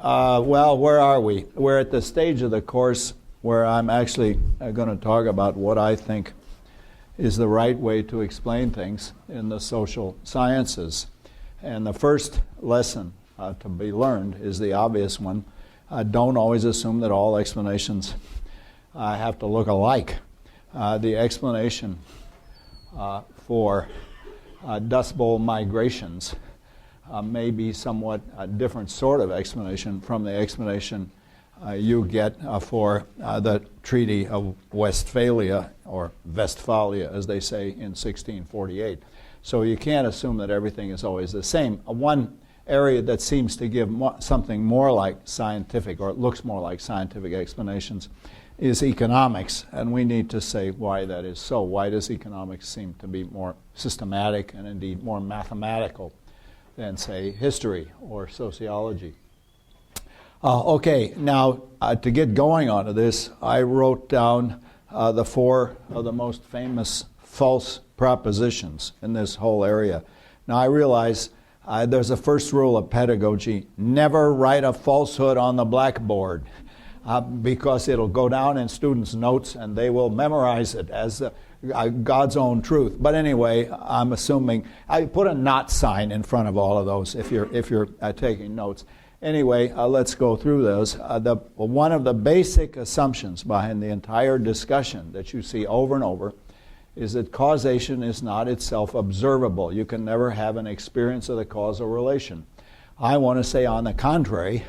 Well, where are we? We're at the stage of the course where I'm actually going to talk about what I think is the right way to explain things in the social sciences. And the first lesson to be learned is the obvious one. Don't always assume that all explanations have to look alike. The explanation for Dust Bowl migrations may be somewhat a different sort of explanation from the explanation you get for the Treaty of Westphalia, or Westphalia as they say, in 1648. So you can't assume that everything is always the same. One area that seems to give something more like scientific, or it looks more like scientific explanations, is economics, and we need to say why that is so. Why does economics seem to be more systematic and indeed more mathematical than, say, history or sociology? Okay, now to get going onto this, I wrote down the four of the most famous false propositions in this whole area. Now I realize there's a first rule of pedagogy: never write a falsehood on the blackboard, because it'll go down in students' notes and they will memorize it as God's own truth. But anyway, I'm assuming I put a not sign in front of all of those if you're taking notes. Anyway, let's go through those. One of the basic assumptions behind the entire discussion that you see over and over is that causation is not itself observable. You can never have an experience of the causal relation. I want to say, on the contrary,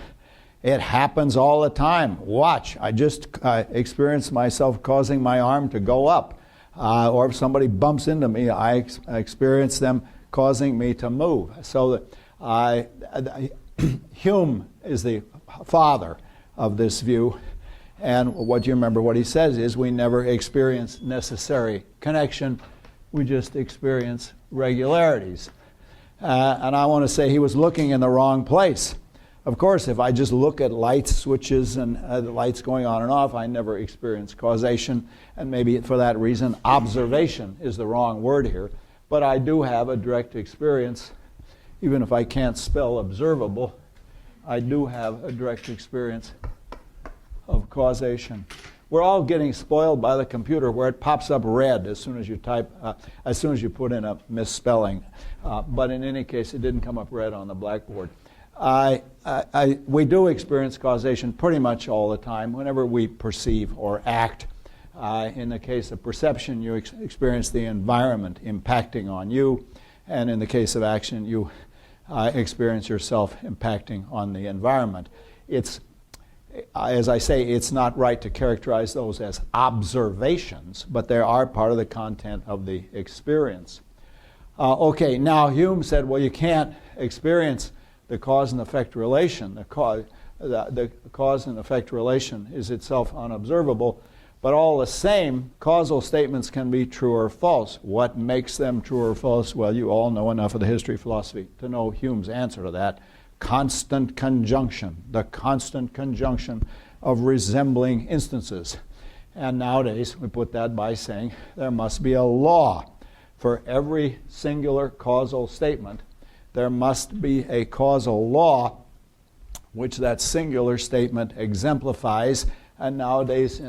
it happens all the time. Watch, I just experienced myself causing my arm to go up. Or if somebody bumps into me, I experience them causing me to move. So Hume is the father of this view. And what you remember what he says is we never experience necessary connection. We just experience regularities. And I want to say he was looking in the wrong place. Of course, if I just look at light switches and the lights going on and off, I never experience causation. And maybe for that reason, observation is the wrong word here. But I do have a direct experience. Even if I can't spell observable, I do have a direct experience of causation. We're all getting spoiled by the computer where it pops up red as soon as you type, as soon as you put in a misspelling. But in any case, it didn't come up red on the blackboard. We do experience causation pretty much all the time whenever we perceive or act. In the case of perception, you experience the environment impacting on you, and in the case of action, you experience yourself impacting on the environment. It's, as I say, it's not right to characterize those as observations, but they are part of the content of the experience. Okay, now Hume said, well, you can't experience the cause and effect relation. The cause and effect relation is itself unobservable, but all the same, causal statements can be true or false. What makes them true or false? Well, you all know enough of the history of philosophy to know Hume's answer to that. Constant conjunction, the constant conjunction of resembling instances. And nowadays, we put that by saying there must be a law for every singular causal statement. There must be a causal law which that singular statement exemplifies. And nowadays,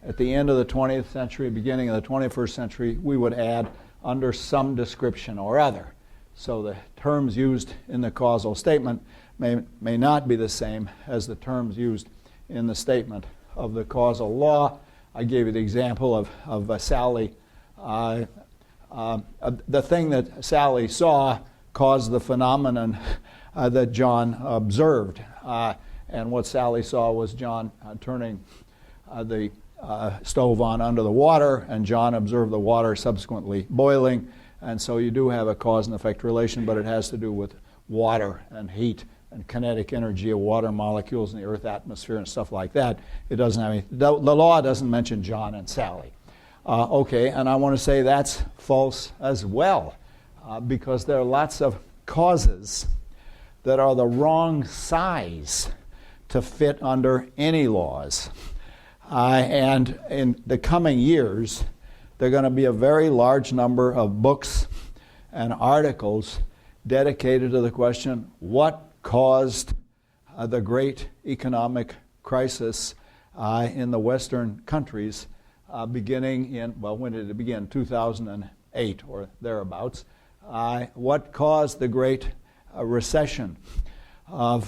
at the end of the 20th century, beginning of the 21st century, we would add under some description or other. So the terms used in the causal statement may not be the same as the terms used in the statement of the causal law. I gave you the example of Sally. The thing that Sally saw caused the phenomenon that John observed. And what Sally saw was John turning the stove on under the water, and John observed the water subsequently boiling. And so you do have a cause and effect relation, but it has to do with water and heat and kinetic energy of water molecules in the Earth atmosphere and stuff like that. It doesn't have any, the law doesn't mention John and Sally. Okay, and I want to say that's false as well, because there are lots of causes that are the wrong size to fit under any laws. And in the coming years, there are going to be a very large number of books and articles dedicated to the question, what caused the great economic crisis in the Western countries beginning in, well, when did it begin? 2008 or thereabouts. What caused the great recession of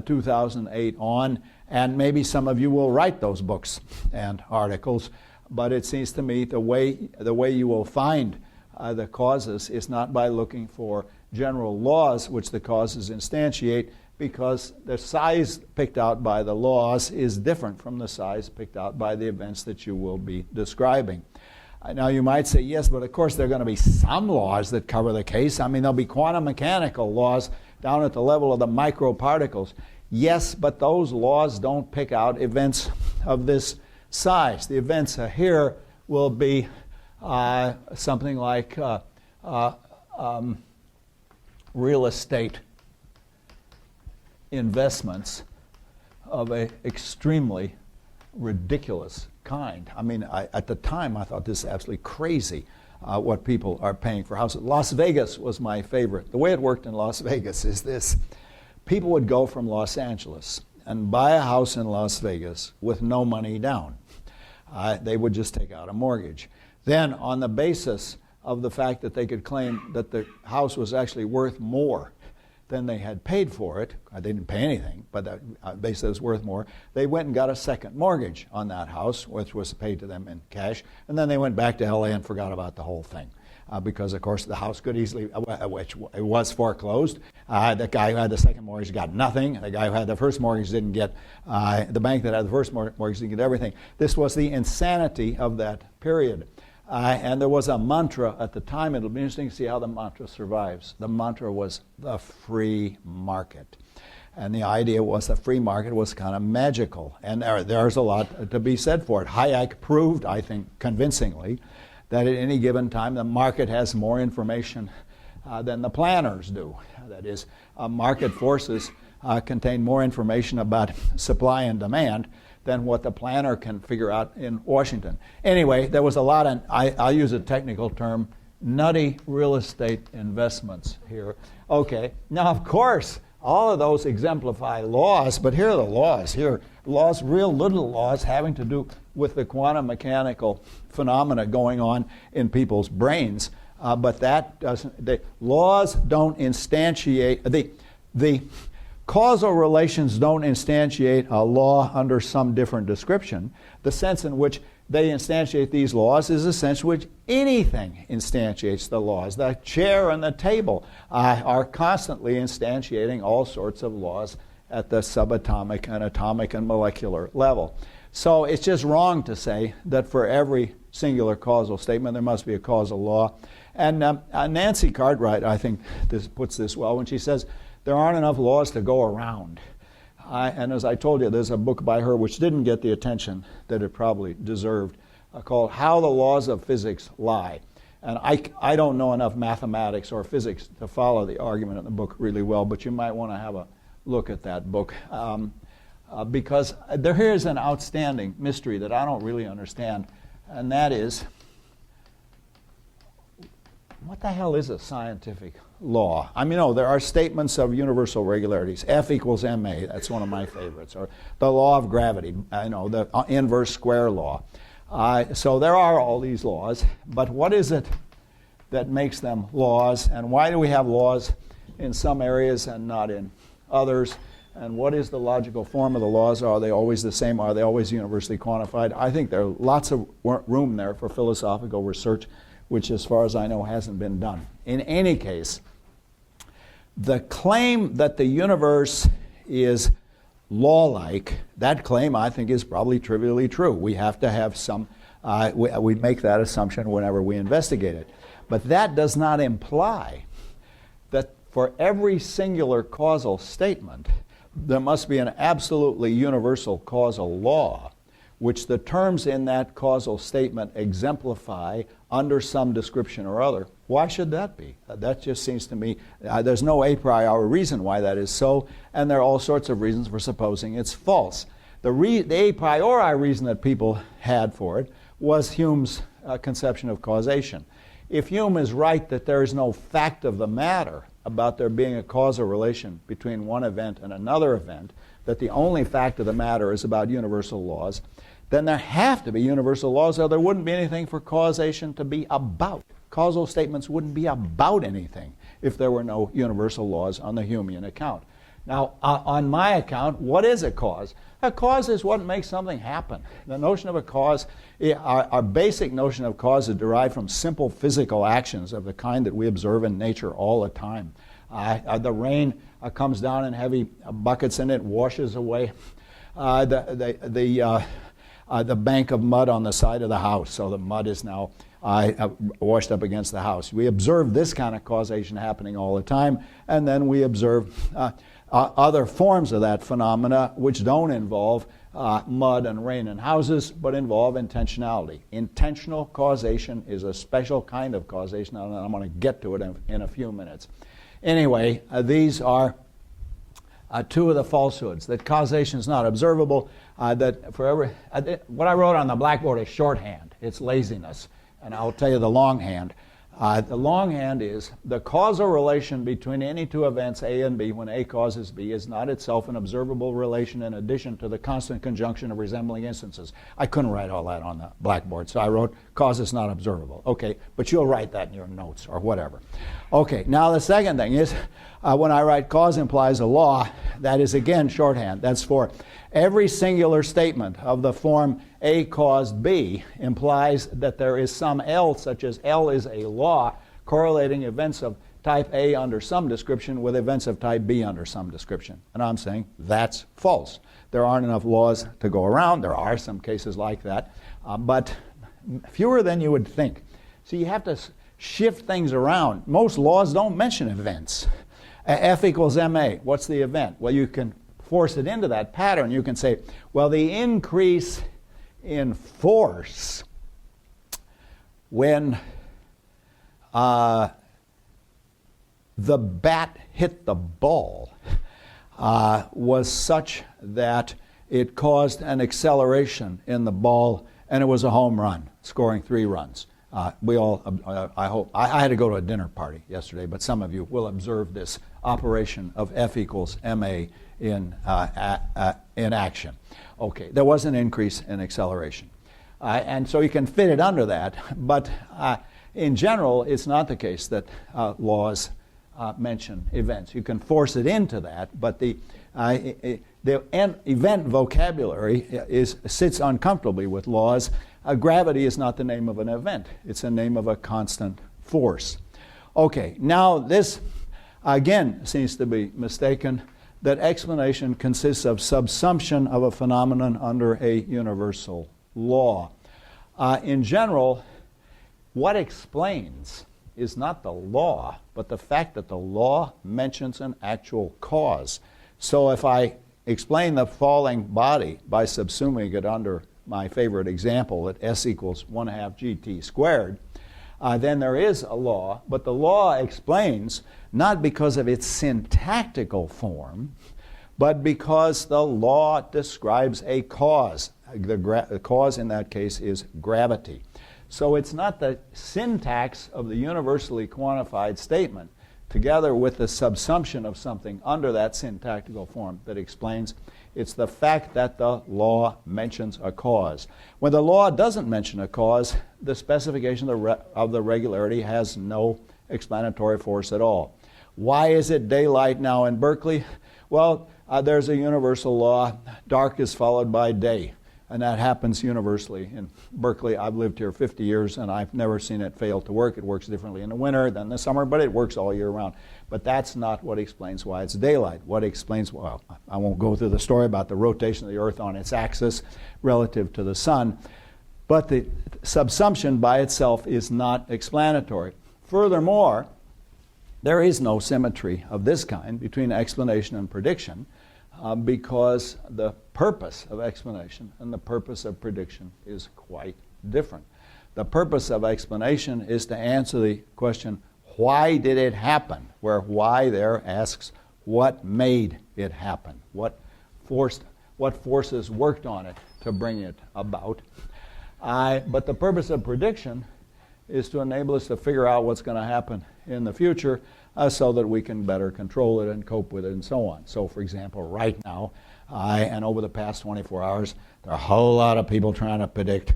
2008 on? And maybe some of you will write those books and articles, but it seems to me the way you will find the causes is not by looking for general laws which the causes instantiate, because the size picked out by the laws is different from the size picked out by the events that you will be describing. Now you might say, yes, but of course there are going to be some laws that cover the case. I mean, there'll be quantum mechanical laws down at the level of the microparticles. Yes, but those laws don't pick out events of this size. The events here will be something like real estate investments of an extremely ridiculous kind. I mean, at the time I thought this is absolutely crazy what people are paying for houses. Las Vegas was my favorite. The way it worked in Las Vegas is this. People would go from Los Angeles and buy a house in Las Vegas with no money down. They would just take out a mortgage. Then, on the basis of the fact that they could claim that the house was actually worth more than they had paid for it, they didn't pay anything, but that basis it was worth more, they went and got a second mortgage on that house, which was paid to them in cash, and then they went back to LA and forgot about the whole thing. Because, of course, the house could easily, which it was foreclosed. The guy who had the second mortgage got nothing. The guy who had the first mortgage didn't get, the bank that had the first mortgage didn't get everything. This was the insanity of that period. And there was a mantra at the time. It'll be interesting to see how the mantra survives. The mantra was the free market. And the idea was the free market was kind of magical. And there's a lot to be said for it. Hayek proved, I think, convincingly, that at any given time the market has more information than the planners do. That is, market forces contain more information about supply and demand than what the planner can figure out in Washington. Anyway, there was a lot of, I'll use a technical term, nutty real estate investments here. Okay, now of course, all of those exemplify laws, but here are the laws. Here, laws, real little laws having to do with the quantum mechanical phenomena going on in people's brains. But that doesn't, the laws don't instantiate, the causal relations don't instantiate a law under some different description. The sense in which they instantiate these laws is the sense in which anything instantiates the laws. The chair and the table are constantly instantiating all sorts of laws at the subatomic and atomic and molecular level. So it's just wrong to say that for every singular causal statement there must be a causal law. And Nancy Cartwright, I think, puts this well when she says there aren't enough laws to go around. And as I told you, there's a book by her which didn't get the attention that it probably deserved, called How the Laws of Physics Lie. And I don't know enough mathematics or physics to follow the argument in the book really well, but you might want to have a look at that book. Because here is an outstanding mystery that I don't really understand, and that is, what the hell is a scientific law? I mean, there are statements of universal regularities. F equals ma, that's one of my favorites. Or the law of gravity, the inverse square law. So there are all these laws, but what is it that makes them laws, and why do we have laws in some areas and not in others? And what is the logical form of the laws? Are they always the same? Are they always universally quantified? I think there's lots of room there for philosophical research, which, as far as I know, hasn't been done. In any case, the claim that the universe is law-like, that claim, I think, is probably trivially true. We have to have some, we make that assumption whenever we investigate it. But that does not imply that for every singular causal statement, there must be an absolutely universal causal law, which the terms in that causal statement exemplify under some description or other. Why should that be? That just seems to me, there's no a priori reason why that is so, and there are all sorts of reasons for supposing it's false. The a priori reason that people had for it was Hume's conception of causation. If Hume is right that there is no fact of the matter about there being a causal relation between one event and another event, that the only fact of the matter is about universal laws, then there have to be universal laws or there wouldn't be anything for causation to be about. Causal statements wouldn't be about anything if there were no universal laws on the Humean account. Now, on my account, what is a cause? A cause is what makes something happen. The notion of a cause, our basic notion of cause is derived from simple physical actions of the kind that we observe in nature all the time. The rain comes down in heavy buckets and it washes away the bank of mud on the side of the house, so the mud is now washed up against the house. We observe this kind of causation happening all the time, and then we observe other forms of that phenomena which don't involve mud and rain and houses, but involve intentionality. Intentional causation is a special kind of causation, and I'm going to get to it in a few minutes. Anyway, these are two of the falsehoods, that causation is not observable, what I wrote on the blackboard is shorthand. It's laziness. And I'll tell you the longhand. The longhand is the causal relation between any two events, A and B, when A causes B, is not itself an observable relation in addition to the constant conjunction of resembling instances. I couldn't write all that on the blackboard, so I wrote cause is not observable. Okay, but you'll write that in your notes or whatever. Okay, now the second thing is when I write cause implies a law, that is again shorthand. That's for every singular statement of the form A caused B implies that there is some L, such as L is a law correlating events of type A under some description with events of type B under some description. And I'm saying that's false. There aren't enough laws to go around. There are some cases like that, but fewer than you would think. So you have to shift things around. Most laws don't mention events. F equals ma. What's the event? Well, you can force it into that pattern. You can say, well, the increase in force when the bat hit the ball was such that it caused an acceleration in the ball, and it was a home run, scoring 3 runs. We all, I hope, I had to go to a dinner party yesterday, but some of you will observe this operation of F equals ma in action. Okay, there was an increase in acceleration. And so you can fit it under that, but in general, it's not the case that laws mention events. You can force it into that, but the event vocabulary sits uncomfortably with laws. Gravity is not the name of an event. It's the name of a constant force. Okay, now this again seems to be mistaken, that explanation consists of subsumption of a phenomenon under a universal law. In general, what explains is not the law, but the fact that the law mentions an actual cause. So if I explain the falling body by subsuming it under my favorite example, that S equals 1/2 gt squared, then there is a law, but the law explains not because of its syntactical form, but because the law describes a cause. The cause in that case is gravity. So it's not the syntax of the universally quantified statement together with the subsumption of something under that syntactical form that explains. It's the fact that the law mentions a cause. When the law doesn't mention a cause, the specification of the regularity has no explanatory force at all. Why is it daylight now in Berkeley? Well, there's a universal law. Dark is followed by day. And that happens universally. In Berkeley, I've lived here 50 years, and I've never seen it fail to work. It works differently in the winter than the summer, but it works all year round. But that's not what explains why it's daylight. What explains, well, I won't go through the story about the rotation of the Earth on its axis relative to the sun, but the subsumption by itself is not explanatory. Furthermore, there is no symmetry of this kind between explanation and prediction, because the purpose of explanation and the purpose of prediction is quite different. The purpose of explanation is to answer the question, why did it happen? Where why there asks, what made it happen? What forces worked on it to bring it about? But the purpose of prediction is to enable us to figure out what's going to happen in the future so that we can better control it and cope with it and so on. So, for example, right now, and over the past 24 hours, there are a whole lot of people trying to predict,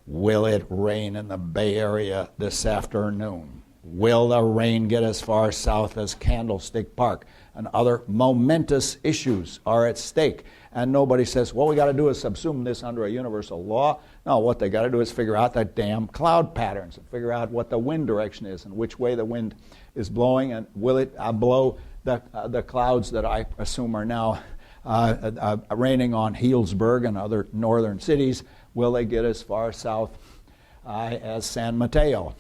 will it rain in the Bay Area this afternoon? Will the rain get as far south as Candlestick Park? And other momentous issues are at stake. And nobody says, well, we got to do is subsume this under a universal law. No, what they got to do is figure out that damn cloud patterns and figure out what the wind direction is and which way the wind is blowing, and will it blow the clouds that I assume are now raining on Healdsburg and other northern cities. Will they get as far south as San Mateo?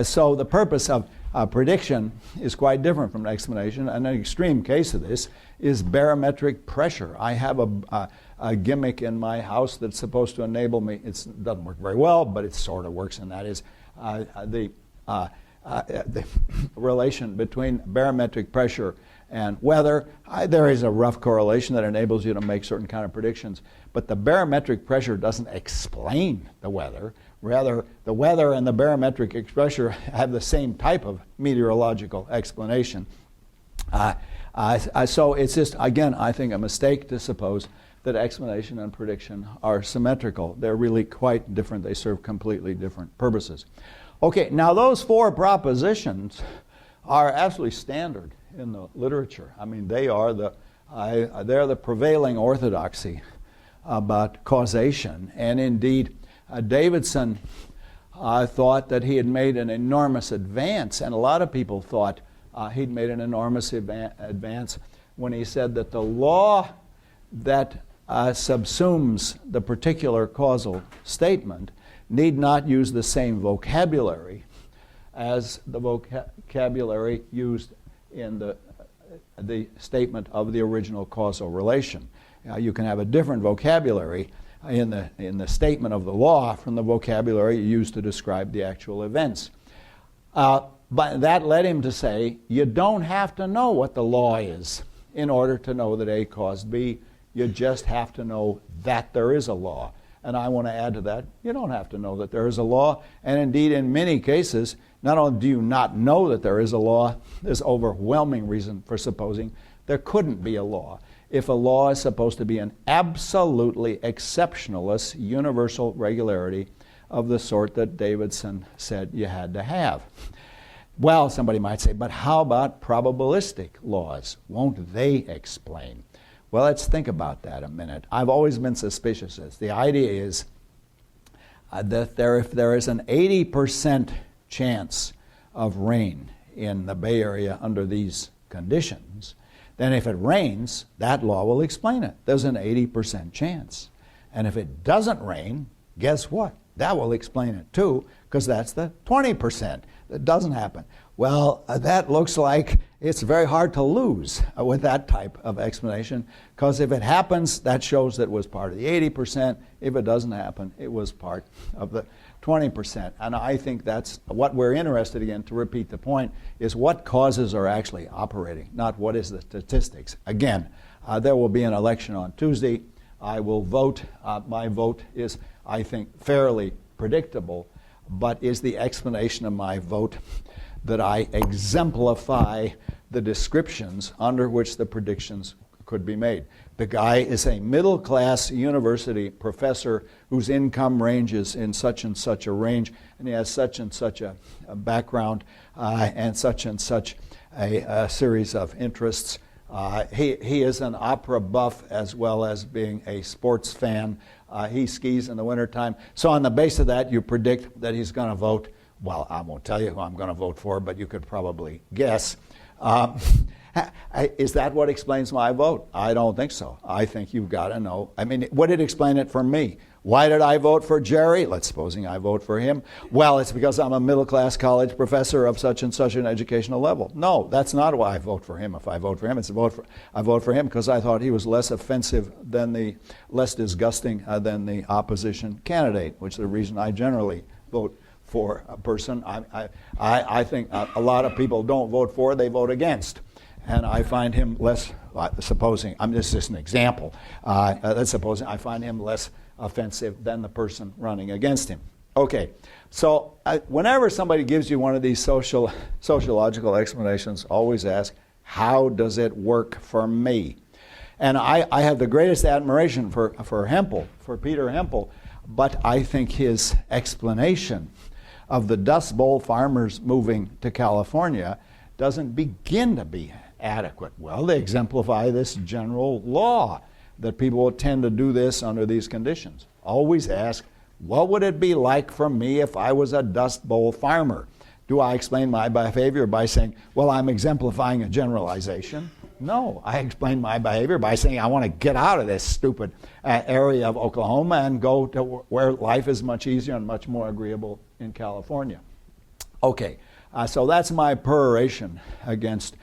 So the purpose of prediction is quite different from explanation, and an extreme case of this is barometric pressure. I have a gimmick in my house that's supposed to enable me. It doesn't work very well, but it sort of works, and that is the relation between barometric pressure and weather. There is a rough correlation that enables you to make certain kind of predictions, but the barometric pressure doesn't explain the weather. Rather, the weather and the barometric pressure have the same type of meteorological explanation. So it's just, again, I think a mistake to suppose that explanation and prediction are symmetrical. They're really quite different. They serve completely different purposes. Okay, now those four propositions are absolutely standard in the literature. I mean, they're the prevailing orthodoxy about causation. And indeed, Davidson thought that he had made an enormous advance, and a lot of people thought he'd made an enormous advance when he said that the law that subsumes the particular causal statement need not use the same vocabulary as the vocabulary used in the statement of the original causal relation. You can have a different vocabulary in the statement of the law from the vocabulary used to describe the actual events. But that led him to say, you don't have to know what the law is in order to know that A caused B. You just have to know that there is a law. And I want to add to that, you don't have to know that there is a law. And indeed, in many cases, not only do you not know that there is a law, there's overwhelming reason for supposing there couldn't be a law. If a law is supposed to be an absolutely exceptionalist universal regularity of the sort that Davidson said you had to have. Well, somebody might say, but how about probabilistic laws? Won't they explain? Well, let's think about that a minute. I've always been suspicious of this. The idea is that if there is an 80% chance of rain in the Bay Area under these conditions, then if it rains, that law will explain it. There's an 80% chance. And if it doesn't rain, guess what? That will explain it too, because that's the 20% that doesn't happen. Well, that looks like it's very hard to lose with that type of explanation, because if it happens, that shows that it was part of the 80%. If it doesn't happen, it was part of the 20%. And I think that's what we're interested in, to repeat the point, is what causes are actually operating, not what is the statistics. Again, there will be an election on Tuesday. I will vote. My vote is, I think, fairly predictable, but is the explanation of my vote that I exemplify the descriptions under which the predictions could be made. The guy is a middle-class university professor whose income ranges in such and such a range, and he has such and such a background and such a series of interests. He is an opera buff as well as being a sports fan. He skis in the wintertime. So on the basis of that, you predict that he's going to vote. Well, I won't tell you who I'm going to vote for, but you could probably guess. Is that what explains my vote? I don't think so. I think you've got to know. I mean, what did explain it for me? Why did I vote for Jerry? Let's supposing I vote for him. Well, it's because I'm a middle-class college professor of such and such an educational level. No, that's not why I vote for him. If I vote for him, I vote for him because I thought he was less offensive less disgusting than the opposition candidate, which is the reason I generally vote for a person. I think a lot of people don't vote for, they vote against. And I find him less, supposing, this is just an example, let's suppose I find him less offensive than the person running against him. Okay, so whenever somebody gives you one of these sociological explanations, always ask, how does it work for me? And I have the greatest admiration for Hempel, for Peter Hempel, but I think his explanation of the Dust Bowl farmers moving to California doesn't begin to be adequate. Well, they exemplify this general law that people will tend to do this under these conditions. Always ask, what would it be like for me if I was a Dust Bowl farmer? Do I explain my behavior by saying, well, I'm exemplifying a generalization? No, I explain my behavior by saying I want to get out of this stupid area of Oklahoma and go to where life is much easier and much more agreeable in California. Okay, so that's my peroration against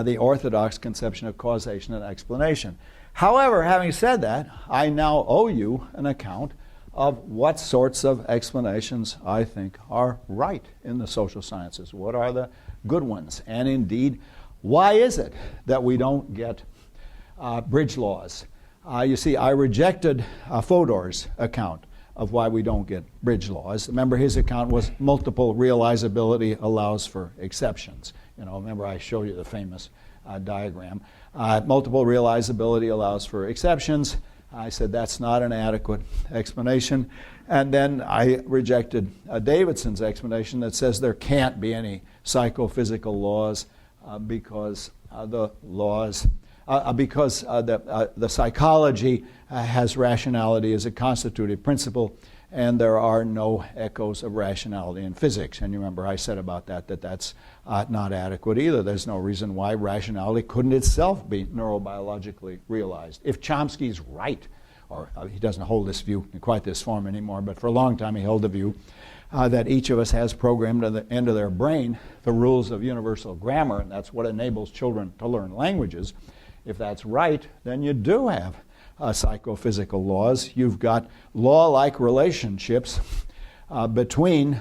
the orthodox conception of causation and explanation. However, having said that, I now owe you an account of what sorts of explanations I think are right in the social sciences. What are the good ones? And indeed, why is it that we don't get bridge laws? You see, I rejected Fodor's account of why we don't get bridge laws. Remember, his account was multiple realizability allows for exceptions. Remember I showed you the famous diagram. Multiple realizability allows for exceptions. I said that's not an adequate explanation. And then I rejected Davidson's explanation that says there can't be any psychophysical laws because the psychology has rationality as a constitutive principle, and there are no echoes of rationality in physics. And you remember I said about that's not adequate either. There's no reason why rationality couldn't itself be neurobiologically realized. If Chomsky's right, or he doesn't hold this view in quite this form anymore, but for a long time he held the view that each of us has programmed at the end of their brain the rules of universal grammar, and that's what enables children to learn languages. If that's right, then you do have psychophysical laws. You've got law-like relationships between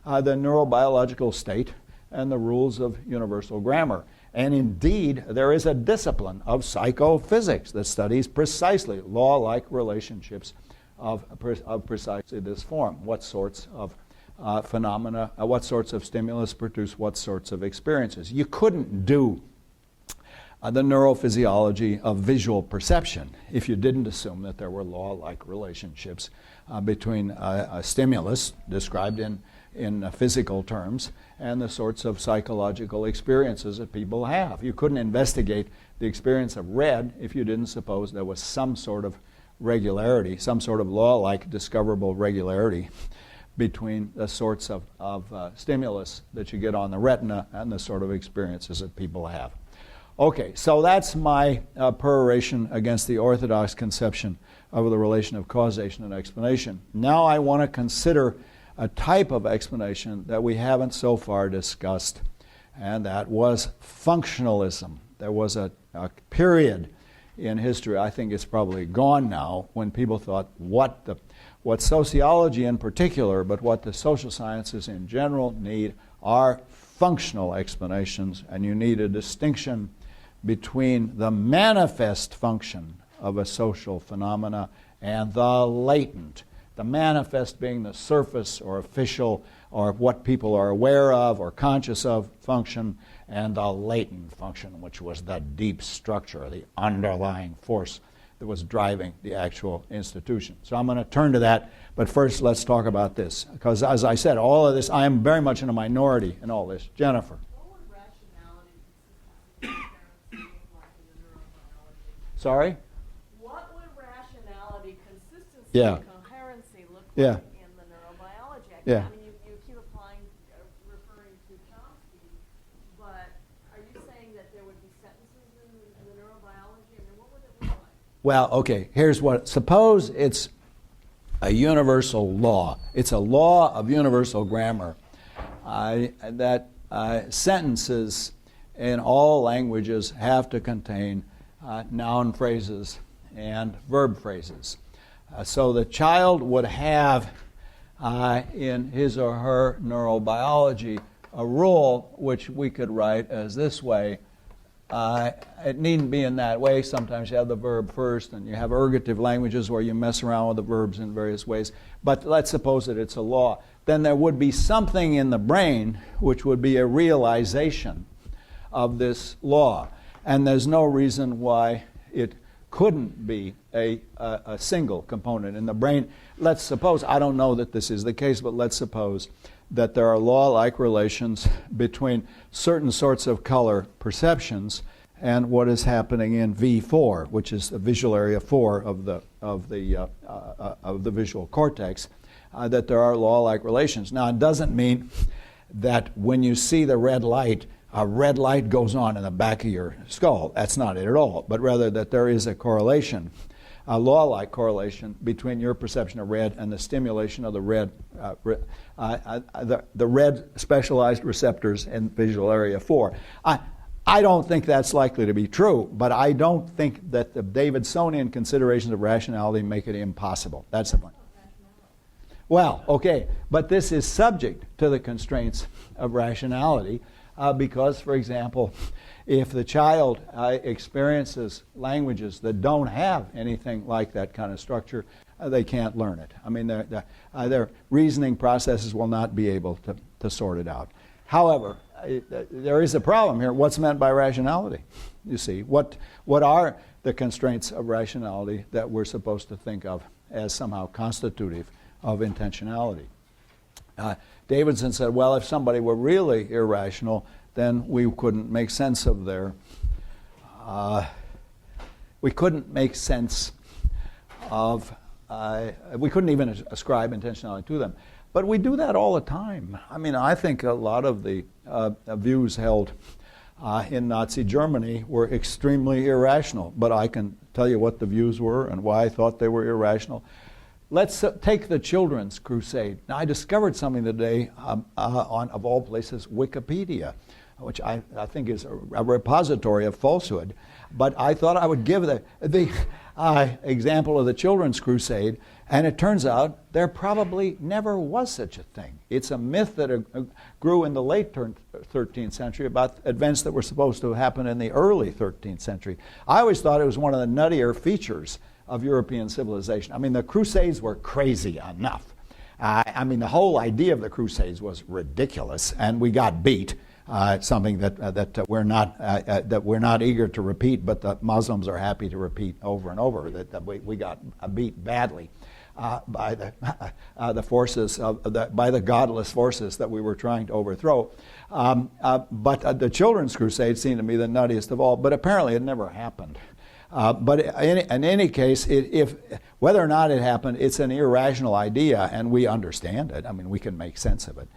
the neurobiological state and the rules of universal grammar. And indeed, there is a discipline of psychophysics that studies precisely law-like relationships of precisely this form. What sorts of phenomena, what sorts of stimulus produce what sorts of experiences. You couldn't do the neurophysiology of visual perception if you didn't assume that there were law-like relationships between a stimulus described in physical terms and the sorts of psychological experiences that people have. You couldn't investigate the experience of red if you didn't suppose there was some sort of regularity, some sort of law-like discoverable regularity between the sorts of stimulus that you get on the retina and the sort of experiences that people have. Okay, so that's my peroration against the orthodox conception of the relation of causation and explanation. Now I want to consider a type of explanation that we haven't so far discussed, and that was functionalism. There was a period in history, I think it's probably gone now, when people thought what sociology in particular, but what the social sciences in general need are functional explanations, and you need a distinction between the manifest function of a social phenomena and the latent. The manifest being the surface or official or what people are aware of or conscious of function, and the latent function, which was the deep structure, the underlying force that was driving the actual institution. So I'm going to turn to that, but first let's talk about this, because as I said, all of this, I am very much in a minority in all this. Jennifer. What would rationality consistency like in the neurobiology? Sorry? What would rationality, consistency, Yeah. and coherency look Yeah. like in the neurobiology? Yeah. I mean, you keep applying, referring to Chomsky, but are you saying that there would be sentences in the neurobiology? I mean, what would it look like? Well, okay, here's what, suppose it's a universal law. It's a law of universal grammar that sentences in all languages have to contain noun phrases and verb phrases. So the child would have in his or her neurobiology a rule which we could write as this way: It needn't be in that way. Sometimes you have the verb first, and you have ergative languages where you mess around with the verbs in various ways. But let's suppose that it's a law. Then there would be something in the brain which would be a realization of this law. And there's no reason why it couldn't be a single component in the brain. Let's suppose, I don't know that this is the case, but let's suppose that there are law-like relations between certain sorts of color perceptions and what is happening in V4, which is the visual area 4 of the visual cortex, that there are law-like relations. Now, it doesn't mean that when you see the red light, a red light goes on in the back of your skull. That's not it at all, but rather that there is a correlation, a law-like correlation between your perception of red and the stimulation of the red, the red specialized receptors in visual area 4. I don't think that's likely to be true, but I don't think that the Davidsonian considerations of rationality make it impossible. That's the point. Well, okay, but this is subject to the constraints of rationality because, for example, if the child experiences languages that don't have anything like that kind of structure, they can't learn it. I mean, their reasoning processes will not be able to sort it out. However, there is a problem here. What's meant by rationality? You see, what are the constraints of rationality that we're supposed to think of as somehow constitutive of intentionality? Davidson said, well, if somebody were really irrational, then we couldn't make sense of their, we couldn't make sense of, we couldn't even ascribe intentionality to them. But we do that all the time. I mean, I think a lot of the views held in Nazi Germany were extremely irrational, but I can tell you what the views were and why I thought they were irrational. Let's take the Childrens Crusade. Now, I discovered something today on, of all places, Wikipedia, which I think is a repository of falsehood. But I thought I would give the example of the Children's Crusade, and it turns out there probably never was such a thing. It's a myth that grew in the late 13th century about events that were supposed to happen in the early 13th century. I always thought it was one of the nuttier features of European civilization. I mean, the Crusades were crazy enough. I mean, the whole idea of the Crusades was ridiculous, and we got beat. Something that we're not eager to repeat, but the Muslims are happy to repeat over and over. That we got beat badly by the forces by the godless forces that we were trying to overthrow. But the Children's Crusade seemed to me the nuttiest of all. But apparently, it never happened. But in any case, if whether or not it happened, it's an irrational idea, and we understand it. I mean, we can make sense of it.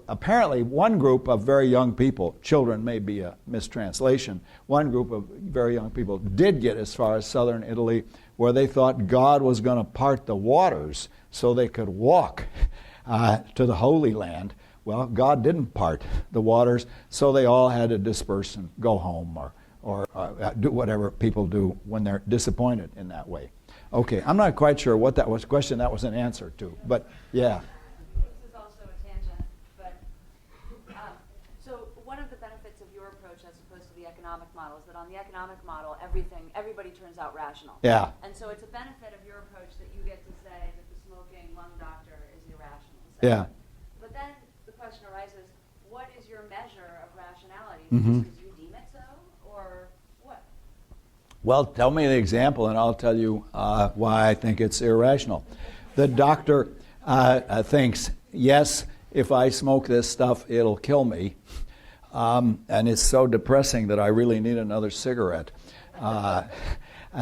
Apparently one group of very young people, children may be a mistranslation, one group of very young people did get as far as southern Italy, where they thought God was going to part the waters so they could walk to the Holy Land. Well, God didn't part the waters, so they all had to disperse and go home or do whatever people do when they're disappointed in that way. Okay, I'm not quite sure what that was, question that was an answer to, but yeah. This is also a tangent, but so one of the benefits of your approach as opposed to the economic model is that on the economic model, everybody turns out rational. Yeah. And so it's a benefit of your approach that you get to say that the smoking lung doctor is irrational. Yeah. But then the question arises, what is your measure of rationality? Mm-hmm. Because you deem it so, or what? Well, tell me the example, and I'll tell you why I think it's irrational. The doctor thinks, yes, if I smoke this stuff, it'll kill me. And it's so depressing that I really need another cigarette.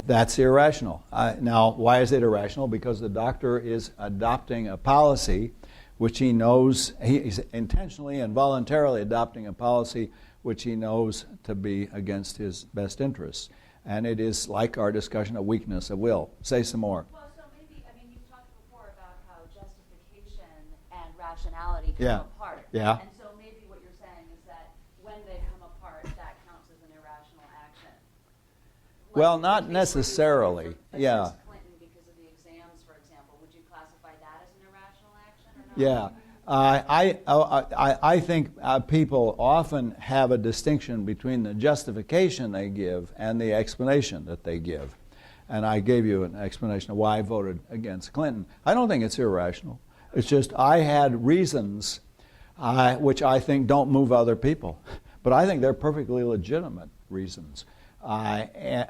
That's irrational. Now, why is it irrational? Because the doctor is adopting a policy which he knows, he's intentionally and voluntarily adopting a policy which he knows to be against his best interests. And it is like our discussion of weakness of will. Say some more. Well, so maybe, I mean, you've talked before about how justification and rationality come apart. Yeah. And so maybe what you're saying is that when they come apart, that counts as an irrational action. Like, Well, not necessarily. Yeah. Clinton because of the exams, for example, would you classify that as an irrational action or not? Yeah. I think people often have a distinction between the justification they give and the explanation that they give. And I gave you an explanation of why I voted against Clinton. I don't think it's irrational. It's just I had reasons which I think don't move other people. But I think they're perfectly legitimate reasons. Do you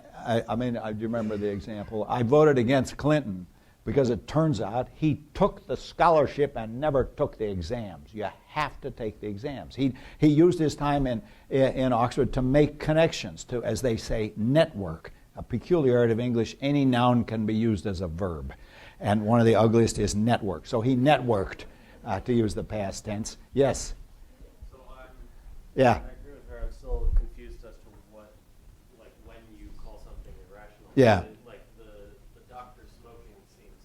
remember the example? I voted against Clinton because it turns out he took the scholarship and never took the exams. You have to take the exams. He used his time in Oxford to make connections, to, as they say, network. A peculiarity of English, any noun can be used as a verb. And one of the ugliest is network. So he networked, to use the past tense. Yes? So Yeah. I agree with her. I'm still confused as to what, like, when you call something irrational. Yeah. Like, the doctor smoking seems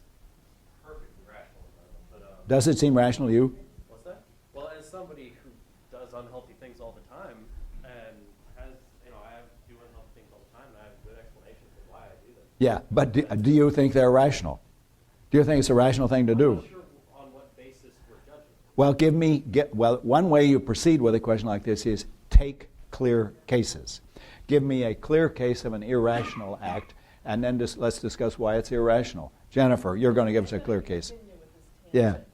perfectly rational. But, Does it seem rational to you? what's that? Well, as somebody who does unhealthy things all the time and has, I do unhealthy things all the time, and I have a good explanation for why I do them. Yeah, but do you think they're rational? Do you think it's a rational thing to do? I'm not sure on what basis we're judging. Well, one way you proceed with a question like this is take clear cases. Give me a clear case of an irrational act, and then let's discuss why it's irrational. Jennifer, you're going to give us a clear case. Continue with this Yeah. tangent.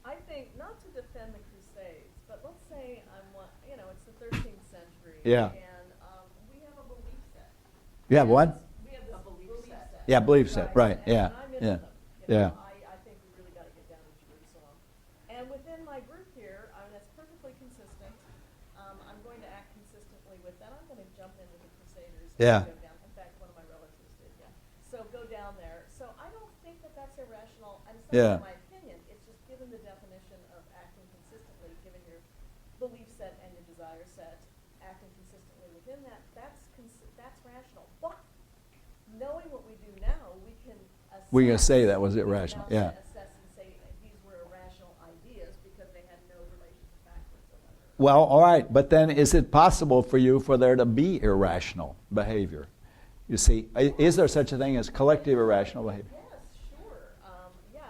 I think, not to defend the Crusades, but let's say it's the 13th century. Yeah. And we have a belief set. You have what? We have this belief set. Yeah, belief set, right, yeah, And I'm into yeah, them. yeah. I think we really got to get down to Jerusalem. And within my group here, that's perfectly consistent. I'm going to act consistently with that. I'm going to jump into the Crusaders. Yeah. And go down. In fact, one of my relatives did, yeah. So go down there. So I don't think that that's irrational. And it's Yeah. not my opinion. It's just given the definition of acting consistently, given your belief set and your desire set, acting consistently within that, that's rational. But knowing what we do now, we can assess. We can say that was we can irrational, now yeah. assess and say these were irrational ideas because they had no relation to fact whatsoever. Well, all right, but then is it possible for there to be irrational behavior? You see, is there such a thing as collective irrational behavior? Yes, sure.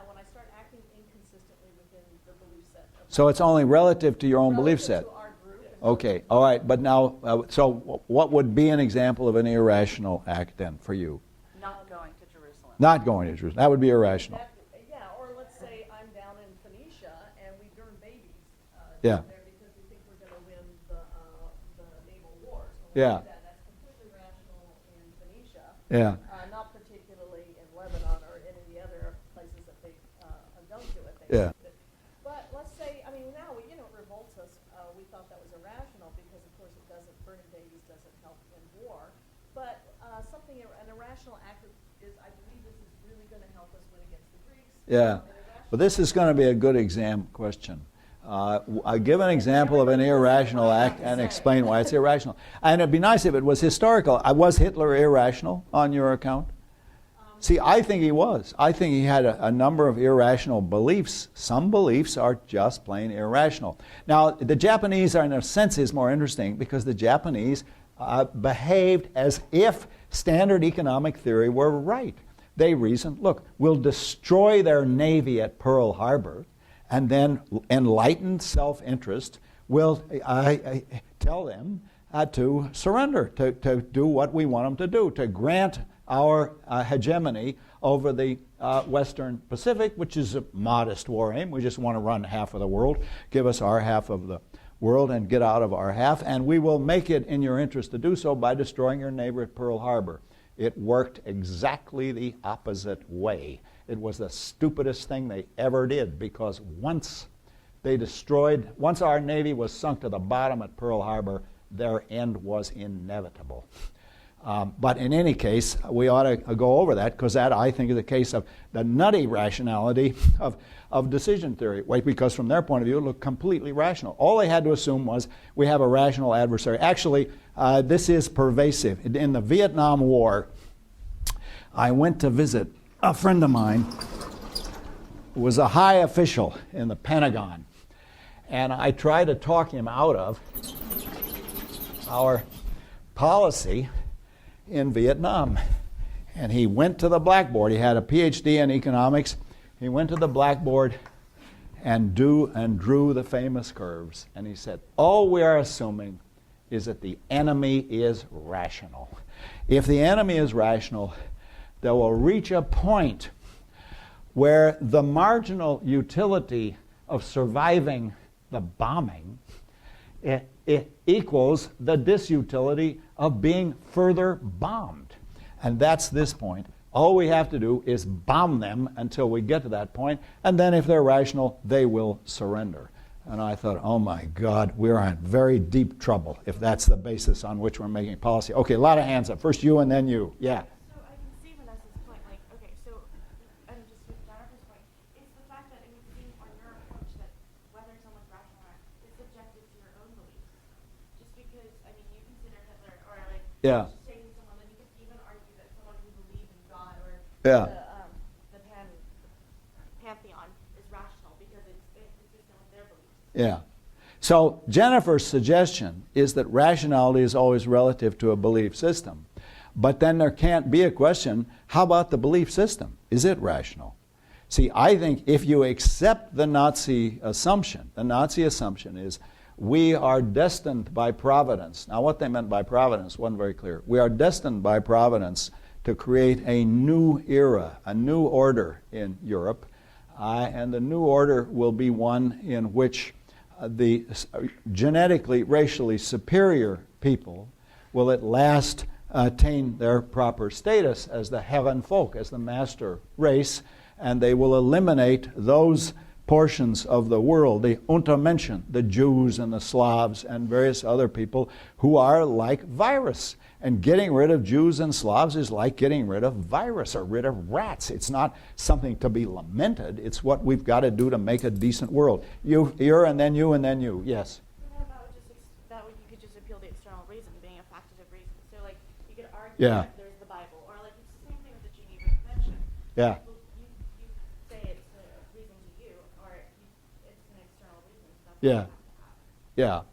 When I start acting inconsistently within the belief set. So it's only relative to your own belief set. To our group. Okay, all right, but now, so what would be an example of an irrational act then for you? Not going to Jerusalem. Not going to Jerusalem. That would be irrational. Or let's say I'm down in Phoenicia and we burn babies Yeah. down there because we think we're going to win the naval wars. When we Yeah. do that, that's completely rational in Phoenicia. Yeah. Not particularly in Lebanon or any of the other places that they don't do it. Yeah. But let's say, now it revolts us. We thought that was irrational because, of course, burning babies doesn't help in war. But an irrational act is, I believe this is really going to help us win against the Greeks. Yeah. Well, this is going to be a good exam question. Give an example of an irrational act and explain why it's irrational. And it'd be nice if it was historical. Was Hitler irrational on your account? See, I think he was. I think he had a number of irrational beliefs. Some beliefs are just plain irrational. Now, the Japanese are, in a sense, is more interesting because the Japanese behaved as if standard economic theory were right. They reasoned, look, we'll destroy their navy at Pearl Harbor, and then enlightened self-interest will tell them to surrender, to do what we want them to do, to grant our hegemony over the Western Pacific, which is a modest war aim. We just want to run half of the world, give us our half of the world and get out of our half, and we will make it in your interest to do so by destroying your neighbor at Pearl Harbor. It worked exactly the opposite way. It was the stupidest thing they ever did because once our Navy was sunk to the bottom at Pearl Harbor, their end was inevitable. But in any case, we ought to go over that because that, I think, is a case of the nutty rationality of decision theory. Because from their point of view, it looked completely rational. All they had to assume was we have a rational adversary. Actually, this is pervasive. In the Vietnam War, I went to visit a friend of mine who was a high official in the Pentagon. And I tried to talk him out of our policy in Vietnam. And he went to the blackboard. He had a PhD in economics. He went to the blackboard and drew the famous curves. And he said, all we are assuming is that the enemy is rational. If the enemy is rational, they will reach a point where the marginal utility of surviving the bombing it equals the disutility of being further bombed. And that's this point. All we have to do is bomb them until we get to that point, and then if they're rational, they will surrender. And I thought, oh my God, we're in very deep trouble if that's the basis on which we're making policy. Okay, a lot of hands up. First you and then you. Yeah. So I can see Vanessa's point, like, okay, so, and just with Jennifer's point, it's the fact that it would seem on your approach that whether someone's rational or not is subjective to your own beliefs. Just because, I mean, you consider Hitler, or like, Yeah. just taking someone, then you could even argue that someone who believes in God or Yeah. the pantheon is rational because it's consistent with their beliefs. Yeah. So Jennifer's suggestion is that rationality is always relative to a belief system. But then there can't be a question, how about the belief system? Is it rational? See, I think if you accept the Nazi assumption is we are destined by providence. Now what they meant by providence wasn't very clear. We are destined by providence to create a new era, a new order in Europe. And the new order will be one in which the genetically, racially superior people will at last attain their proper status as the heaven folk, as the master race, and they will eliminate those portions of the world, the Untermenschen, the Jews and the Slavs and various other people who are like virus. And getting rid of Jews and Slavs is like getting rid of virus or rid of rats. It's not something to be lamented. It's what we've got to do to make a decent world. You're and then you and then you. Yes? And then you could just appeal the external reason being a facultative reason. So like you could argue Yeah. that there's the Bible, or like it's the same thing with the Geneva Convention. Yeah. You say it's a reason to you, or it's an external reason. So that's what you Yeah. have to have. Yeah.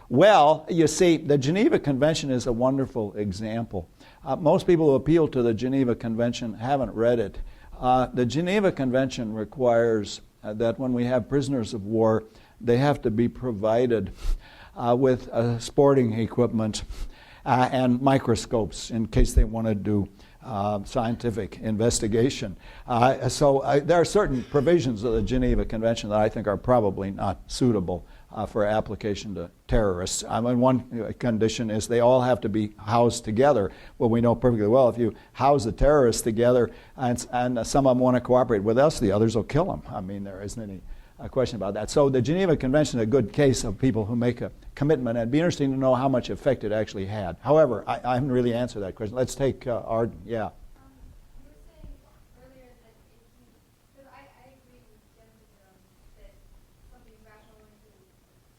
Well, you see, the Geneva Convention is a wonderful example. Most people who appeal to the Geneva Convention haven't read it. The Geneva Convention requires that when we have prisoners of war, they have to be provided with sporting equipment and microscopes in case they want to do scientific investigation. So there are certain provisions of the Geneva Convention that I think are probably not suitable for application to terrorists. I mean, one condition is they all have to be housed together. Well, we know perfectly well if you house the terrorists together and some of them want to cooperate with us, the others will kill them. I mean, there isn't any question about that. So the Geneva Convention is a good case of people who make a commitment, and it'd be interesting to know how much effect it actually had. However, I haven't really answered that question. Let's take Arden. Yeah. You were saying earlier that because I agree with Jennifer that something is rational to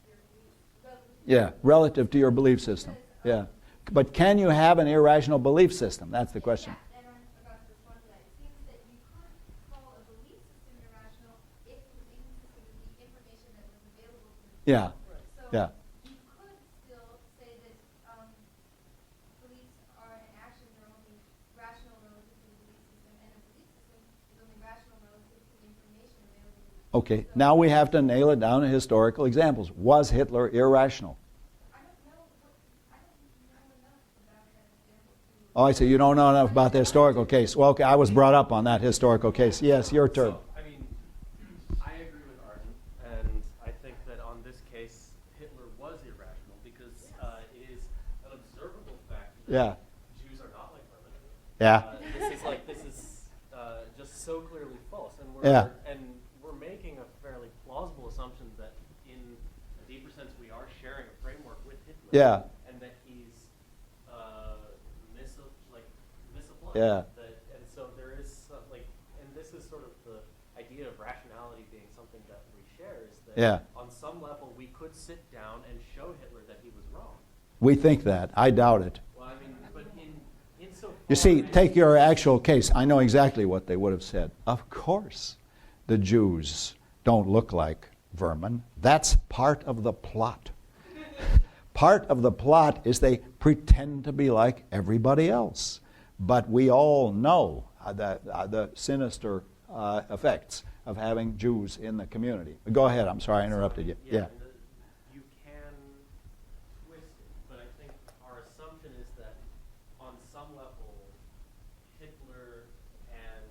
your beliefs. Yeah, relative to your belief system. Yeah. But can you have an irrational belief system? That's the question. Yeah, and I'm about to respond to that. It seems that you could call a belief system irrational if the belief system is the information that was available to the Yeah. So Yeah. you could still say that beliefs are and actions are only rational relative to the belief system, and a belief system is only rational relative to the information available to the Okay, now we have to nail it down to historical examples. Was Hitler irrational? I don't know enough about that example to Oh, I see. You don't know enough about the historical case. Well, okay, I was brought up on that historical case. Yes, your turn. So, I mean, I agree with Arden, and I think that on this case, Hitler was irrational because it is an observable fact that Yeah. Jews are not like women. Yeah. This is just so clearly false, and Yeah. we're making a fairly plausible assumption that in a deeper sense we are sharing a framework with Hitler. Yeah. And that he's misapplied. Yeah. And so there is and this is sort of the idea of rationality being something that we share is that Yeah. on some level we could sit down and show Hitler that he was wrong. We think that. I doubt it. Well, I mean, but in so You see, take your actual case. I know exactly what they would have said. Of course, the Jews don't look like vermin. That's part of the plot. Part of the plot is they pretend to be like everybody else. But we all know the sinister effects of having Jews in the community. Go ahead, I'm sorry I interrupted you. Yeah. And you can twist it, but I think our assumption is that on some level, Hitler and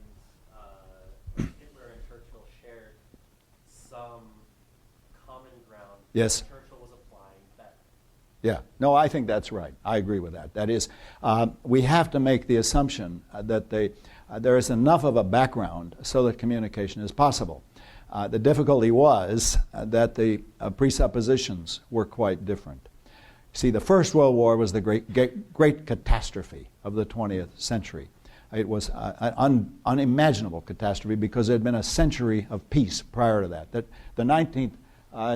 Churchill shared some common ground. Yes. That Churchill was applying that. Yeah, no, I think that's right. I agree with that. That is, we have to make the assumption that there is enough of a background so that communication is possible. The difficulty was that the presuppositions were quite different. See, the First World War was the great catastrophe of the 20th century. It was an unimaginable catastrophe because there had been a century of peace prior to that. The 19th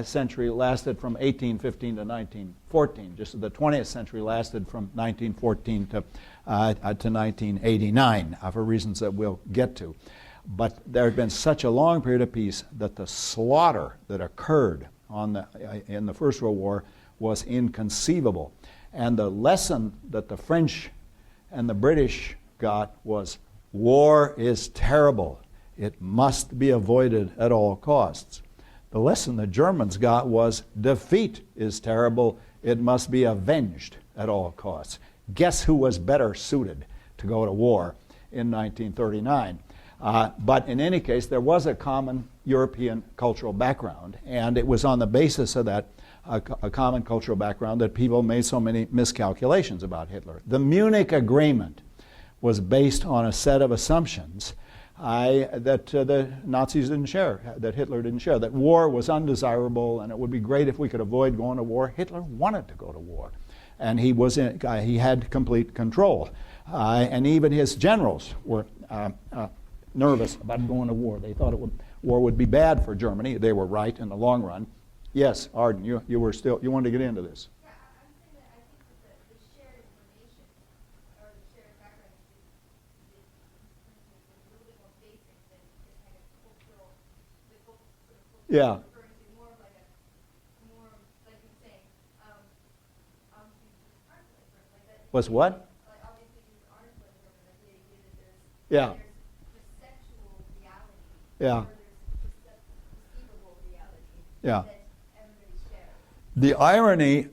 century lasted from 1815 to 1914. Just the 20th century lasted from 1914 to 1989 for reasons that we'll get to. But there had been such a long period of peace that the slaughter that occurred in the First World War was inconceivable. And the lesson that the French and the British got was war is terrible. It must be avoided at all costs. The lesson the Germans got was defeat is terrible. It must be avenged at all costs. Guess who was better suited to go to war in 1939? But in any case, there was a common European cultural background, and it was on the basis of that a common cultural background that people made so many miscalculations about Hitler. The Munich Agreement was based on a set of assumptions that the Nazis didn't share, that Hitler didn't share, that war was undesirable and it would be great if we could avoid going to war. Hitler wanted to go to war, and he had complete control. And even his generals were nervous about going to war. They thought war would be bad for Germany. They were right in the long run. Yes, Arden, you wanted to get into this. Yeah, I'm saying that I think that the shared information or the shared background is a little bit more basic than the kind of cultural, Yeah. referring to more of like you're saying, obviously arms like that. Was what? Like obviously use arms like that the idea that Yeah. there's perceptual reality. Yeah. Or there's perceivable reality. Yeah. That everybody shares. The irony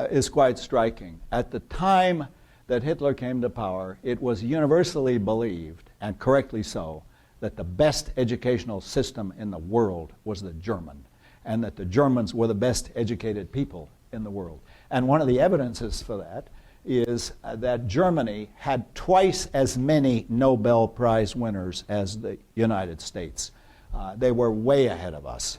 is quite striking. At the time that Hitler came to power, it was universally believed, and correctly so, that the best educational system in the world was the German, and that the Germans were the best educated people in the world. And one of the evidences for that is that Germany had twice as many Nobel Prize winners as the United States. They were way ahead of us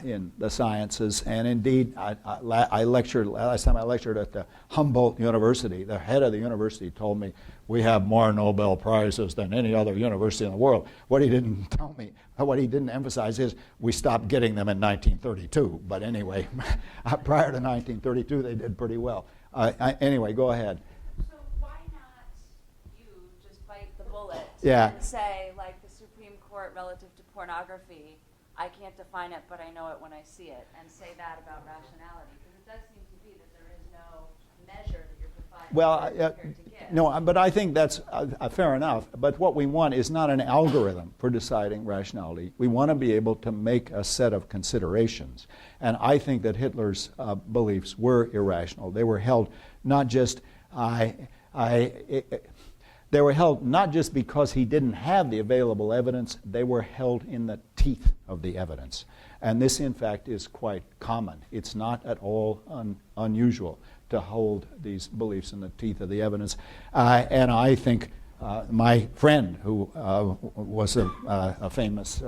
in the sciences, and indeed, last time I lectured at the Humboldt University. The head of the university told me we have more Nobel Prizes than any other university in the world. What he didn't tell me, what he didn't emphasize is we stopped getting them in 1932. But anyway, prior to 1932, they did pretty well. Anyway, go ahead. So why not you just bite the bullet Yeah. and say, like the Supreme Court relative to pornography, I can't define it, but I know it when I see it, and say that about rationality? Because it does seem to be that there is no measure that you're prepared to give. No, but I think that's fair enough. But what we want is not an algorithm for deciding rationality. We want to be able to make a set of considerations. And I think that Hitler's beliefs were irrational. They were held not just they were held not just because he didn't have the available evidence, they were held in the teeth of the evidence. And this, in fact, is quite common. It's not at all unusual to hold these beliefs in the teeth of the evidence. And I think my friend, who was a famous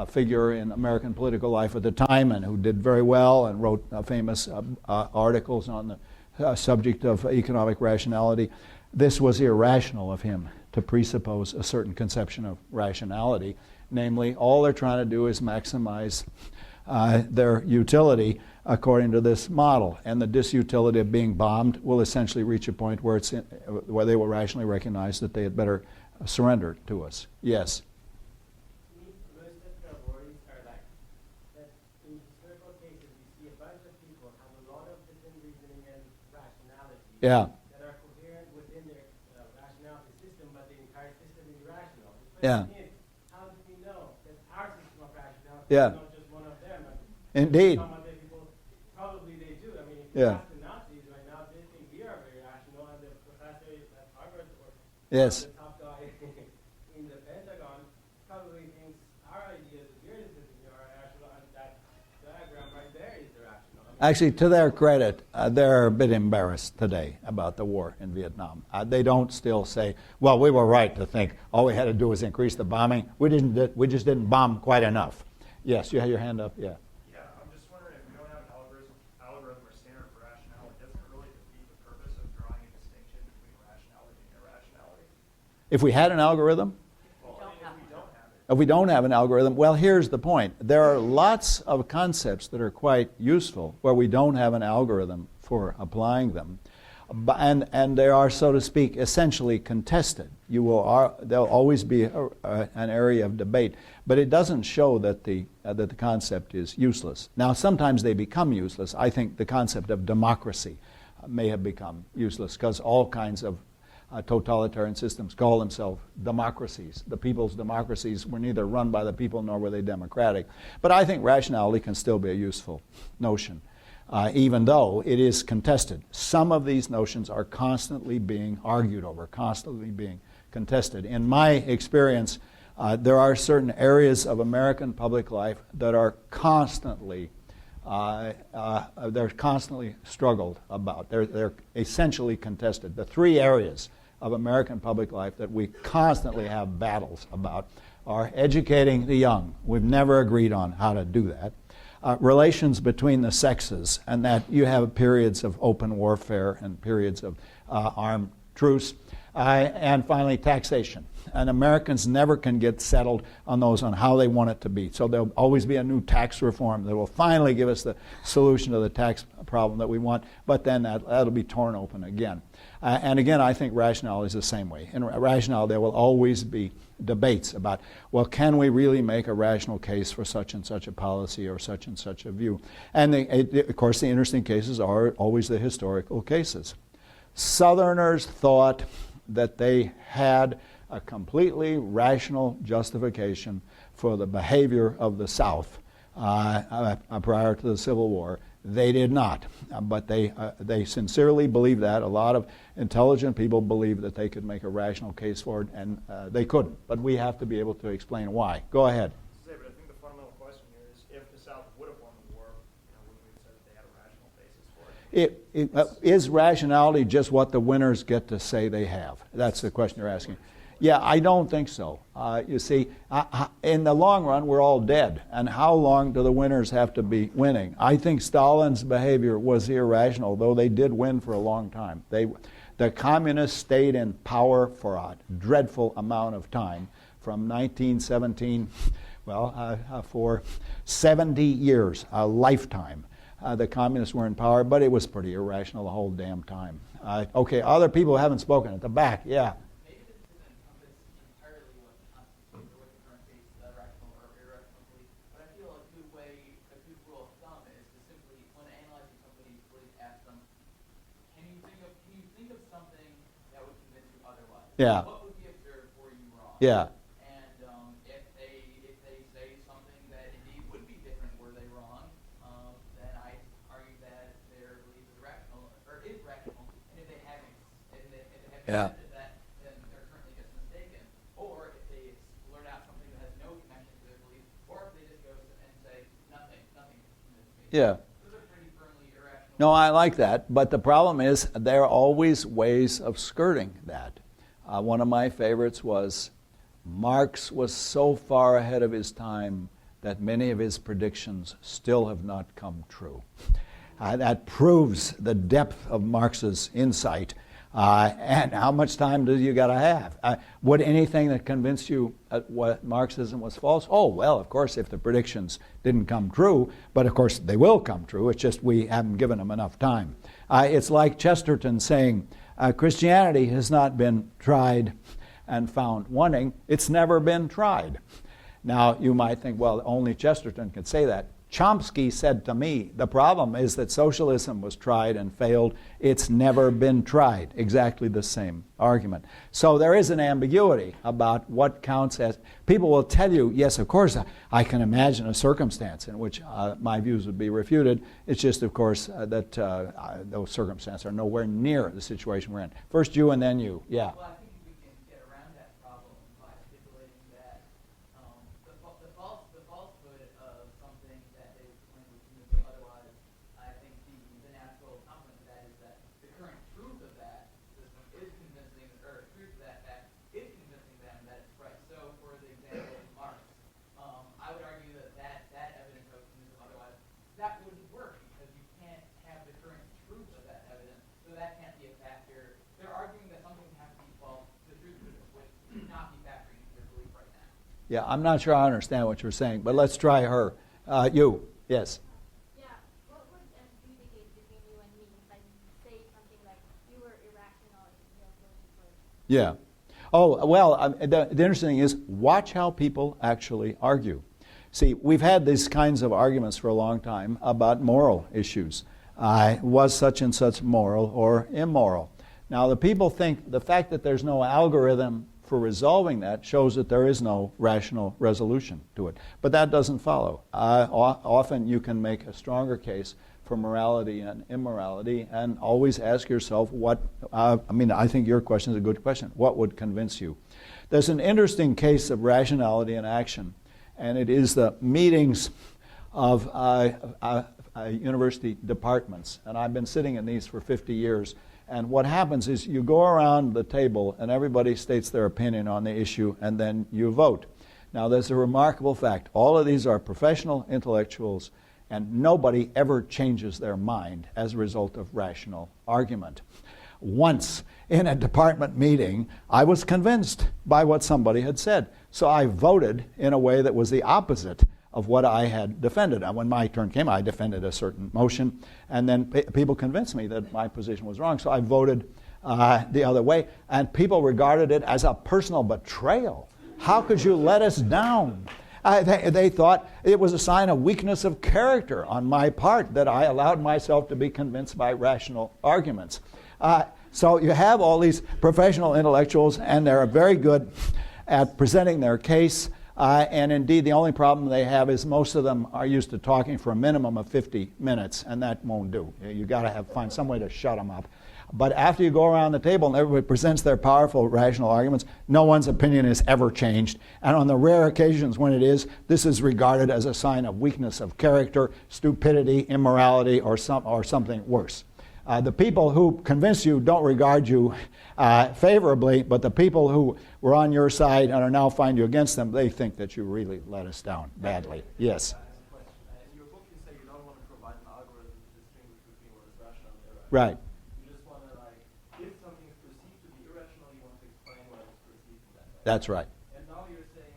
figure in American political life at the time and who did very well and wrote famous articles on the subject of economic rationality, this was irrational of him to presuppose a certain conception of rationality. Namely, all they're trying to do is maximize their utility according to this model. And the disutility of being bombed will essentially reach a point where where they will rationally recognize that they had better surrender to us. Yes? Most of the worries are like that in historical cases you see a bunch of people have a lot of different reasoning and rationality. Yeah. That are coherent within their rationality system, but the entire system is irrational. The Yeah. question is, how do we know Yeah. not just one of them. Indeed. Some other people, probably they do. I mean, if Yeah. you ask the Nazis right now, they think we are very rational, and the professor at Harvard or Yes. the top guy in the Pentagon probably thinks our ideas that we're discussing are rational, and that diagram right there is irrational. I mean, Actually, to their credit, they're a bit embarrassed today about the war in Vietnam. They don't still say, well, we were right to think all we had to do was increase the bombing. We just didn't bomb quite enough. Yes, you had your hand up? Yeah. Yeah, I'm just wondering if we don't have an algorithm or standard for rationality, doesn't it really defeat the purpose of drawing a distinction between rationality and irrationality? If we had an algorithm? Well, if we don't have it. If we don't have an algorithm, well, here's the point. There are lots of concepts that are quite useful where we don't have an algorithm for applying them. And they are, so to speak, essentially contested. There'll always be an area of debate, but it doesn't show that the concept is useless. Now, sometimes they become useless. I think the concept of democracy may have become useless because all kinds of totalitarian systems call themselves democracies. The people's democracies were neither run by the people nor were they democratic. But I think rationality can still be a useful notion. Even though it is contested. Some of these notions are constantly being argued over, constantly being contested. In my experience, there are certain areas of American public life that are constantly struggled about. They're essentially contested. The three areas of American public life that we constantly have battles about are educating the young. We've never agreed on how to do that. Relations between the sexes, and that you have periods of open warfare and periods of armed truce, and finally taxation. And Americans never can get settled on how they want it to be. So there'll always be a new tax reform that will finally give us the solution to the tax problem that we want, but then that'll be torn open again. And again, I think rationality is the same way. In rationality, there will always be debates about, well, can we really make a rational case for such and such a policy or such and such a view? And of course, the interesting cases are always the historical cases. Southerners thought that they had a completely rational justification for the behavior of the South prior to the Civil War. They did not, but they sincerely believed that. A lot of intelligent people believed that they could make a rational case for it, and they couldn't. But we have to be able to explain why. Go ahead. But I think the fundamental question here is, if the South would have won the war, wouldn't we have said that they had a rational basis for it? Is rationality just what the winners get to say they have? That's the question you're asking. Yeah, I don't think so. You see, in the long run, we're all dead. And how long do the winners have to be winning? I think Stalin's behavior was irrational, though they did win for a long time. The communists stayed in power for a dreadful amount of time, from 1917, for 70 years, a lifetime. The communists were in power, but it was pretty irrational the whole damn time. Okay, other people haven't spoken at the back. Yeah. Yeah. What would be observed for you wrong? Yeah. And if they say something that indeed would be different were they wrong, then I argue that their belief is rational, or is rational. And if they haven't, accepted that, then they're currently just mistaken. Or if they blurt out something that has no connection to their belief, or if they just go and say nothing. Yeah. Those are pretty firmly irrational. No, I like that, but the problem is there are always ways of skirting that. One of my favorites was Marx was so far ahead of his time that many of his predictions still have not come true. That proves the depth of Marx's insight. And how much time do you got to have? Would anything that convinced you what Marxism was false? Oh, well, of course, if the predictions didn't come true, but of course they will come true. It's just we haven't given them enough time. It's like Chesterton saying, Christianity has not been tried and found wanting. It's never been tried. Now, you might think, well, only Chesterton could say that. Chomsky said to me, the problem is that socialism was tried and failed. It's never been tried. Exactly the same argument. So there is an ambiguity about what counts as. People will tell you, yes, of course, I can imagine a circumstance in which my views would be refuted. It's just, of course, that those circumstances are nowhere near the situation we're in. First you and then you. Yeah. Well, I think we can get around that problem by stipulating that the falsehood of something that they claim was convincing otherwise. I think the natural complement to that is that the current truth of that system is convincing, or truth of that fact is convincing them that it's right. So, for the example of Marx, I would argue that evidence of convincing otherwise, that wouldn't work because you can't have the current truth of that evidence, so that can't be a factor. They're arguing that something has to be false. The truth would not be factoring into their belief right now. Yeah, I'm not sure I understand what you're saying, but let's try her. You, yes. Yeah, what would be the case between you and me if I say something like, you were irrational and you have voted for it? Yeah. Oh, well, the interesting thing is, watch how people actually argue. See, we've had these kinds of arguments for a long time about moral issues. Was such and such moral or immoral? Now, the people think the fact that there's no algorithm for resolving that shows that there is no rational resolution to it. But that doesn't follow. Often you can make a stronger case for morality and immorality, and always ask yourself what, I think your question is a good question. What would convince you? There's an interesting case of rationality in action, and it is the meetings of university departments. And I've been sitting in these for 50 years. And what happens is you go around the table and everybody states their opinion on the issue, and then you vote. Now, there's a remarkable fact. All of these are professional intellectuals, and nobody ever changes their mind as a result of rational argument. Once in a department meeting, I was convinced by what somebody had said. So I voted in a way that was the opposite of what I had defended. And when my turn came, I defended a certain motion, and then people convinced me that my position was wrong. So I voted the other way, and people regarded it as a personal betrayal. How could you let us down? They thought it was a sign of weakness of character on my part that I allowed myself to be convinced by rational arguments. So you have all these professional intellectuals, and they're very good at presenting their case. And indeed, the only problem they have is most of them are used to talking for a minimum of 50 minutes, and that won't do. You've got to find some way to shut them up. But after you go around the table and everybody presents their powerful rational arguments, no one's opinion is ever changed. And on the rare occasions when it is, this is regarded as a sign of weakness of character, stupidity, immorality, or something worse. The people who convince you don't regard you favorably, but the people who were on your side and are now find you against them, they think that you really let us down badly. Yes? In your book, you say you don't want to provide an algorithm to distinguish between what is rational and irrational. Right. You just want to, if something is perceived to be irrational, you want to explain why it's perceived in that way. That's right. And now you're saying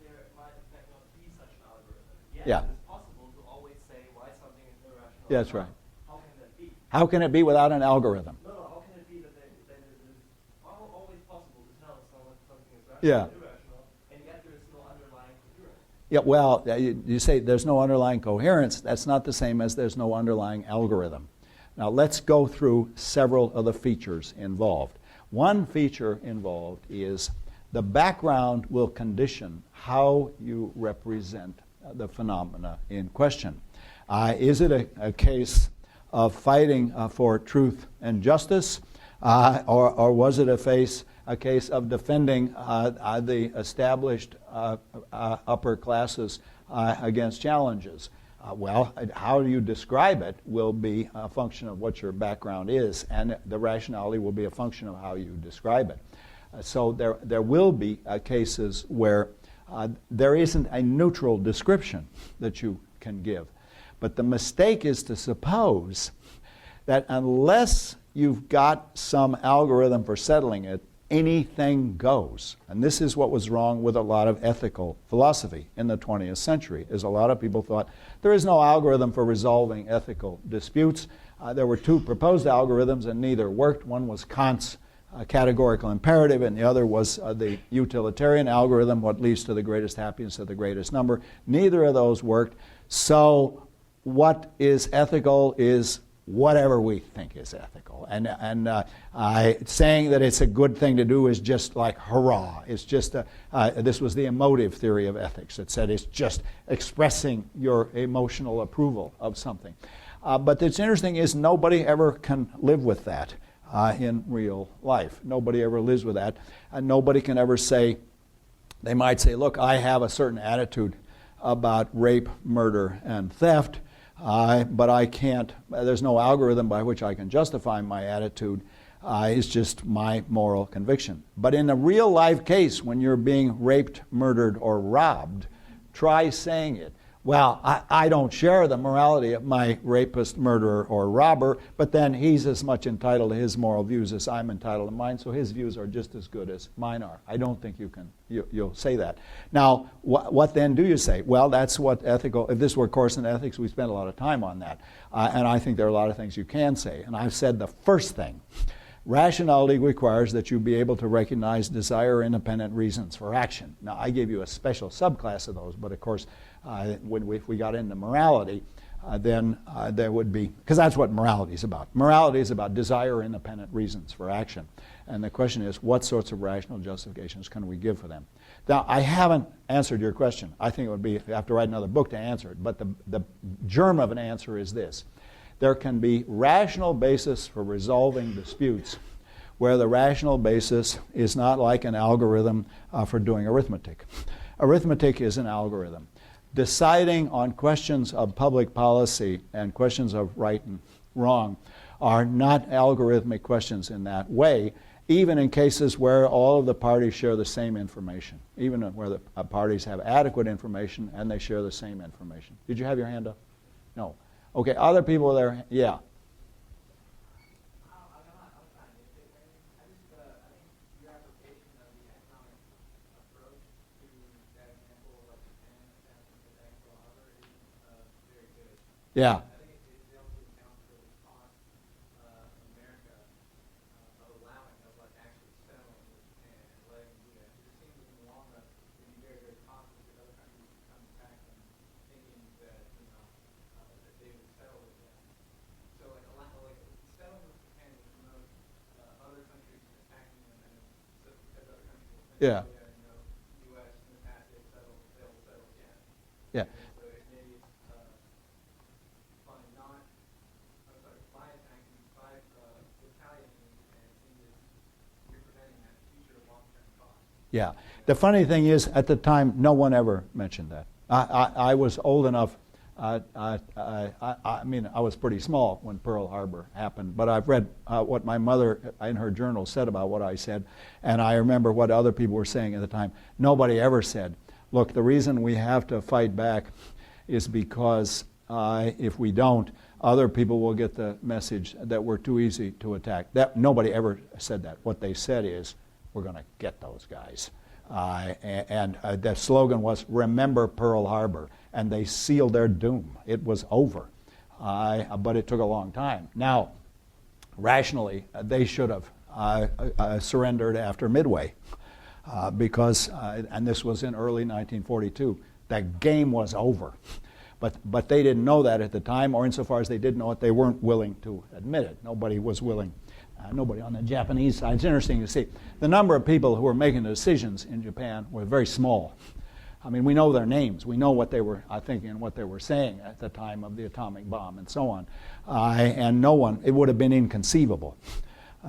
there might in fact not be such an algorithm. Yet Yeah. it is possible to always say why something is irrational. That's right. How can that be? How can it be without an algorithm? No, how can it be that it is always possible to tell someone something is rational Yeah. or irrational, and yet there is no underlying coherence? Yeah, well, you say there's no underlying coherence. That's not the same as there's no underlying algorithm. Now, let's go through several of the features involved. One feature involved is the background will condition how you represent the phenomena in question. Is it a case of fighting for truth and justice, or was it a case of defending the established upper classes against challenges? Well, how you describe it will be a function of what your background is, and the rationality will be a function of how you describe it. So there will be cases where there isn't a neutral description that you can give. But the mistake is to suppose that unless you've got some algorithm for settling it, anything goes. And this is what was wrong with a lot of ethical philosophy in the 20th century, is a lot of people thought there is no algorithm for resolving ethical disputes. There were two proposed algorithms and neither worked. One was Kant's categorical imperative, and the other was the utilitarian algorithm, what leads to the greatest happiness of the greatest number. Neither of those worked. So what is ethical is whatever we think is ethical. And saying that it's a good thing to do is just like hurrah. It's just, this was the emotive theory of ethics. It said it's just expressing your emotional approval of something. But what's interesting is nobody ever can live with that in real life. Nobody ever lives with that. And nobody can ever say, they might say, look, I have a certain attitude about rape, murder, and theft, but I can't, there's no algorithm by which I can justify my attitude. It's just my moral conviction. But in a real life case, when you're being raped, murdered, or robbed, try saying it. Well, I don't share the morality of my rapist, murderer, or robber, but then he's as much entitled to his moral views as I'm entitled to mine, so his views are just as good as mine are. I don't think you'll say that. Now, what then do you say? Well, that's what ethical, if this were a course in ethics, we spend a lot of time on that. And I think there are a lot of things you can say. And I've said the first thing. Rationality requires that you be able to recognize desire or independent reasons for action. Now, I gave you a special subclass of those, but of course, if we got into morality, then there would be, because that's what morality is about. Morality is about desire or independent reasons for action. And the question is, what sorts of rational justifications can we give for them? Now, I haven't answered your question. I think it would be, I have to write another book to answer it, but the germ of an answer is this. There can be rational basis for resolving disputes where the rational basis is not like an algorithm for doing arithmetic. Arithmetic is an algorithm. Deciding on questions of public policy and questions of right and wrong are not algorithmic questions in that way, even in cases where all of the parties share the same information, even where the parties have adequate information and they share the same information. Did you have your hand up? No. Okay, other people there? Yeah. Yeah. Yeah. Yeah. Yeah. The funny thing is, at the time, no one ever mentioned that. I was old enough. I mean, I was pretty small when Pearl Harbor happened, but I've read what my mother in her journal said about what I said, and I remember what other people were saying at the time. Nobody ever said, look, the reason we have to fight back is because if we don't, other people will get the message that we're too easy to attack. Nobody ever said that. What they said is, we're going to get those guys. And the slogan was, remember Pearl Harbor. And they sealed their doom. It was over. But it took a long time. Now, rationally, they should have surrendered after Midway. Because, and this was in early 1942, the game was over. But they didn't know that at the time, or insofar as they did know it, they weren't willing to admit it. Nobody was willing. Nobody on the Japanese side. It's interesting to see. The number of people who were making the decisions in Japan were very small. I mean, we know their names. We know what they were thinking and what they were saying at the time of the atomic bomb and so on. And no one, it would have been inconceivable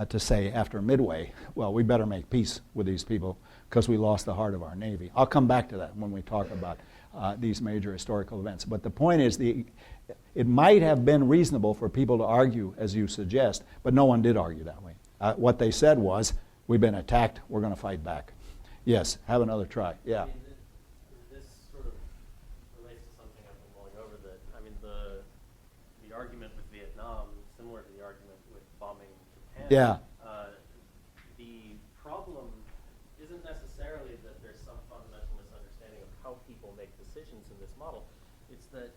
to say after Midway, well, we better make peace with these people because we lost the heart of our Navy. I'll come back to that when we talk about these major historical events. But the point is, it might have been reasonable for people to argue, as you suggest, but no one did argue that way. What they said was, we've been attacked, we're going to fight back. Yes, have another try. Yeah. I mean, this sort of relates to something I've been going over, that, I mean, the argument with Vietnam, similar to the argument with bombing Japan. Yeah. The problem isn't necessarily that there's some fundamental misunderstanding of how people make decisions in this model. It's that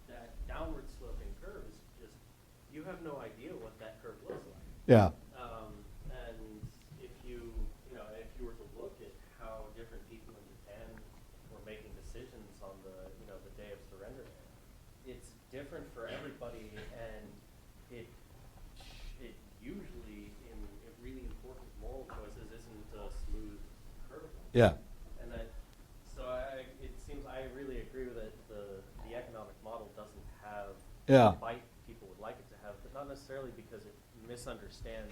that downward sloping curve is just, you have no idea what that curve looks like. Yeah. And if you were to look at how different people in Japan were making decisions on the Yeah. And it seems I really agree with it. The economic model doesn't have Yeah. the bite people would like it to have, but not necessarily because it misunderstands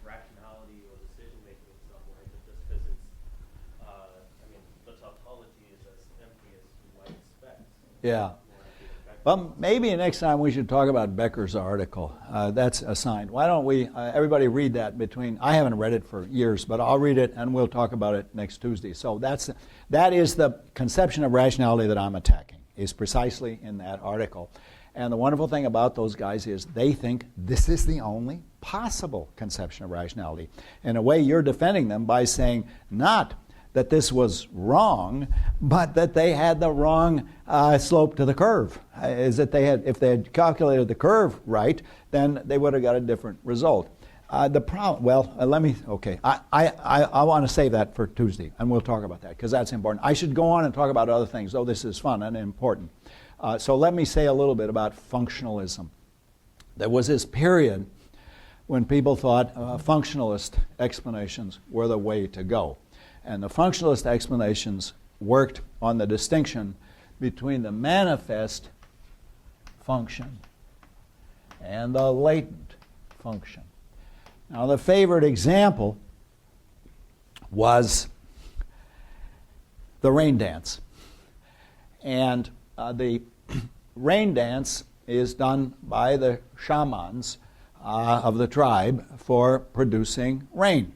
rationality or decision making in some way, but just because it's, the tautology is as empty as you might expect. Yeah. Well, maybe next time we should talk about Becker's article. That's assigned. Why don't we, everybody read that I haven't read it for years, but I'll read it and we'll talk about it next Tuesday. So that is the conception of rationality that I'm attacking, is precisely in that article. And the wonderful thing about those guys is they think this is the only possible conception of rationality. In a way, you're defending them by saying not that this was wrong, but that they had the wrong slope to the curve. Is that if they had calculated the curve right, then they would have got a different result. The problem, I want to save that for Tuesday, and we'll talk about that, because that's important. I should go on and talk about other things, though this is fun and important. So let me say a little bit about functionalism. There was this period when people thought functionalist explanations were the way to go. And the functionalist explanations worked on the distinction between the manifest function and the latent function. Now, the favorite example was the rain dance. And the rain dance is done by the shamans of the tribe for producing rain.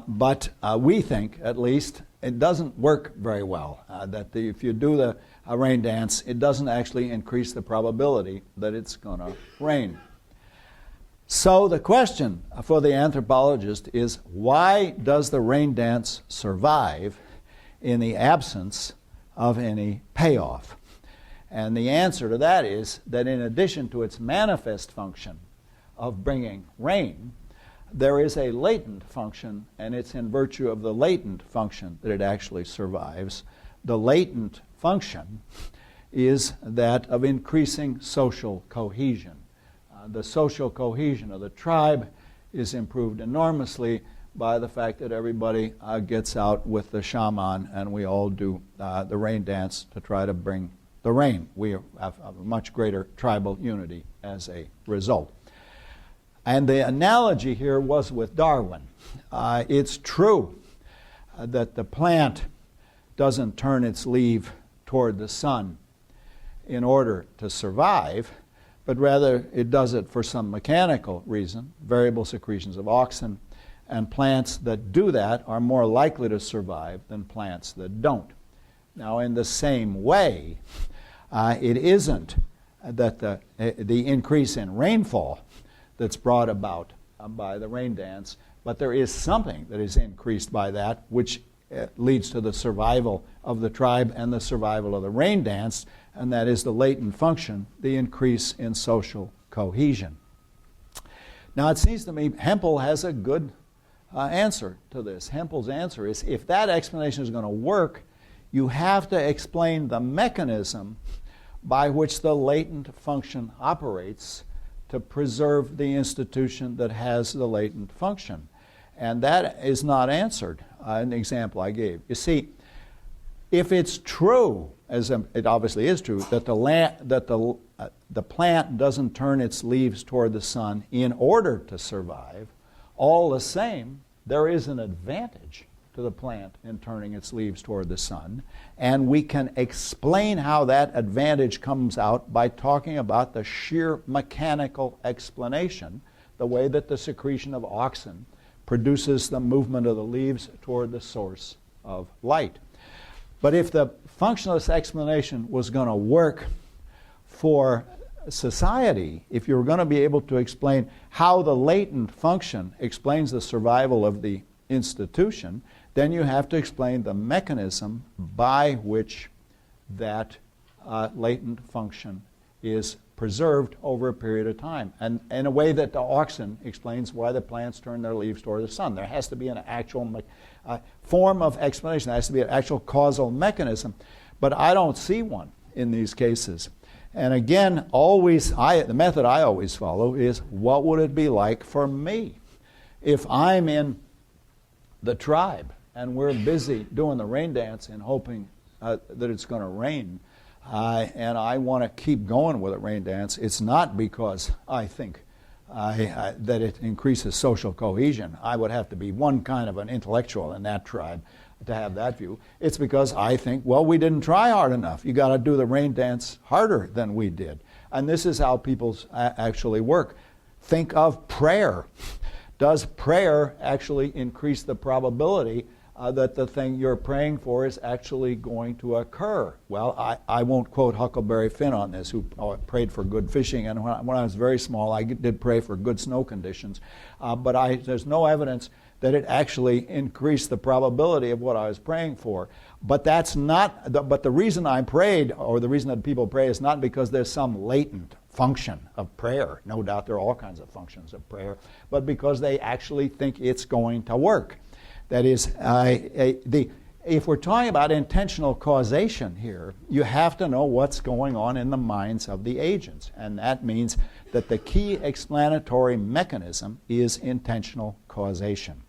But we think, at least, it doesn't work very well. If you do the rain dance, it doesn't actually increase the probability that it's going to rain. So the question for the anthropologist is, why does the rain dance survive in the absence of any payoff? And the answer to that is that in addition to its manifest function of bringing rain, there is a latent function, and it's in virtue of the latent function that it actually survives. The latent function is that of increasing social cohesion. The social cohesion of the tribe is improved enormously by the fact that everybody gets out with the shaman and we all do the rain dance to try to bring the rain. We have a much greater tribal unity as a result. And the analogy here was with Darwin. It's true that the plant doesn't turn its leaf toward the sun in order to survive, but rather it does it for some mechanical reason, variable secretions of auxin, and plants that do that are more likely to survive than plants that don't. Now, in the same way, it isn't that the increase in rainfall that's brought about by the rain dance, but there is something that is increased by that, which leads to the survival of the tribe and the survival of the rain dance, and that is the latent function, the increase in social cohesion. Now, it seems to me Hempel has a good answer to this. Hempel's answer is, if that explanation is going to work, you have to explain the mechanism by which the latent function operates to preserve the institution that has the latent function. And that is not answered in the example I gave. You see, if it's true, as it obviously is true, that the plant doesn't turn its leaves toward the sun in order to survive, all the same, there is an advantage to the plant in turning its leaves toward the sun, and we can explain how that advantage comes out by talking about the sheer mechanical explanation, the way that the secretion of auxin produces the movement of the leaves toward the source of light. But if the functionalist explanation was going to work for society, if you were going to be able to explain how the latent function explains the survival of the institution, then you have to explain the mechanism by which that latent function is preserved over a period of time, and in a way that the auxin explains why the plants turn their leaves toward the sun. There has to be an actual form of explanation. There has to be an actual causal mechanism, but I don't see one in these cases. And again, the method I always follow is, what would it be like for me if I'm in the tribe and we're busy doing the rain dance and hoping that it's going to rain, and I want to keep going with the rain dance, it's not because I think that it increases social cohesion. I would have to be one kind of an intellectual in that tribe to have that view. It's because I think, well, we didn't try hard enough. You got to do the rain dance harder than we did. And this is how people actually work. Think of prayer. Does prayer actually increase the probability that the thing you're praying for is actually going to occur? Well, I won't quote Huckleberry Finn on this, who prayed for good fishing. And when I was very small, I did pray for good snow conditions. But there's no evidence that it actually increased the probability of what I was praying for. But that's not. But the reason I prayed, or the reason that people pray, is not because there's some latent function of prayer. No doubt there are all kinds of functions of prayer, but because they actually think it's going to work. That is, if we're talking about intentional causation here, you have to know what's going on in the minds of the agents. And that means that the key explanatory mechanism is intentional causation.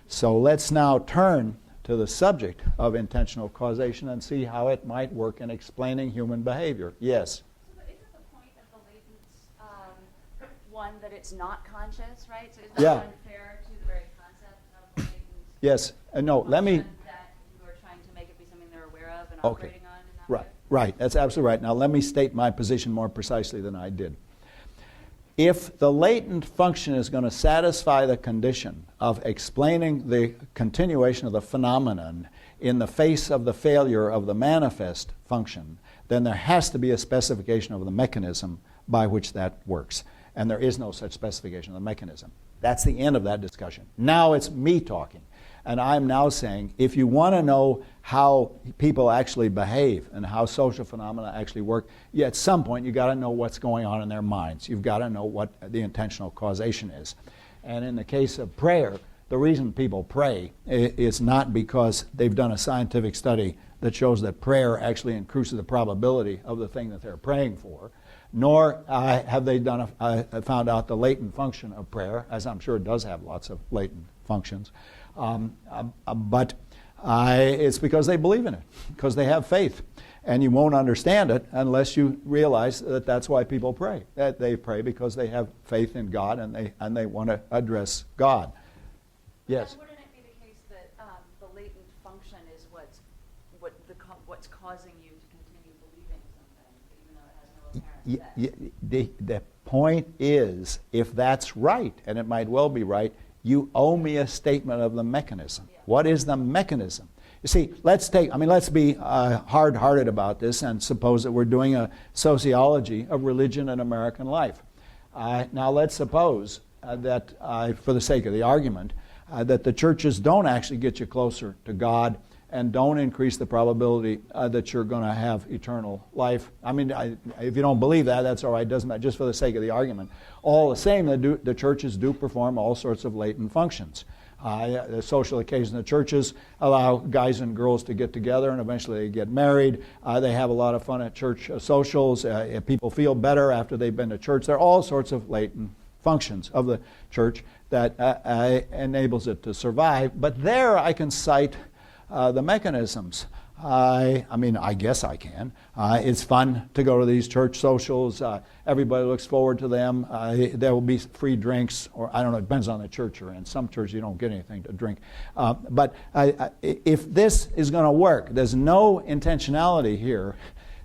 So let's now turn to the subject of intentional causation and see how it might work in explaining human behavior. Yes? So isn't the point of the latent one that it's not conscious, right? So is that Yeah. unfair to the very concept of the latent Yes. No, let me... function that you are trying to make it be something they're aware of and Okay. operating on in that Right, way? right. That's absolutely right. Now let me state my position more precisely than I did. If the latent function is going to satisfy the condition of explaining the continuation of the phenomenon in the face of the failure of the manifest function, then there has to be a specification of the mechanism by which that works. And there is no such specification of the mechanism. That's the end of that discussion. Now it's me talking. And I'm now saying, if you want to know how people actually behave and how social phenomena actually work, at some point you've got to know what's going on in their minds. You've got to know what the intentional causation is. And in the case of prayer, the reason people pray is not because they've done a scientific study that shows that prayer actually increases the probability of the thing that they're praying for, nor have they found out the latent function of prayer, as I'm sure it does have lots of latent functions. But it's because they believe in it, because they have faith. And you won't understand it unless you realize that that's why people pray. That they pray because they have faith in God and they want to address God. Yes? And wouldn't it be the case that the latent function is what's causing you to continue believing something, even though it has no apparent effect? The point is, if that's right, and it might well be right, you owe me a statement of the mechanism. Yeah. What is the mechanism? You see, let's be hard-hearted about this and suppose that we're doing a sociology of religion in American life. Now let's suppose that, for the sake of the argument, that the churches don't actually get you closer to God and don't increase the probability that you're going to have eternal life. I mean, if you don't believe that, that's all right. Doesn't matter. Just for the sake of the argument. All the same, the churches do perform all sorts of latent functions. The social occasions of the churches allow guys and girls to get together, and eventually they get married. They have a lot of fun at church socials. People feel better after they've been to church. There are all sorts of latent functions of the church that enables it to survive. But there I can cite the mechanisms. I guess I can. It's fun to go to these church socials. Everybody looks forward to them. There will be free drinks, or I don't know, it depends on the church you're in. Some churches you don't get anything to drink. But if this is going to work, there's no intentionality here,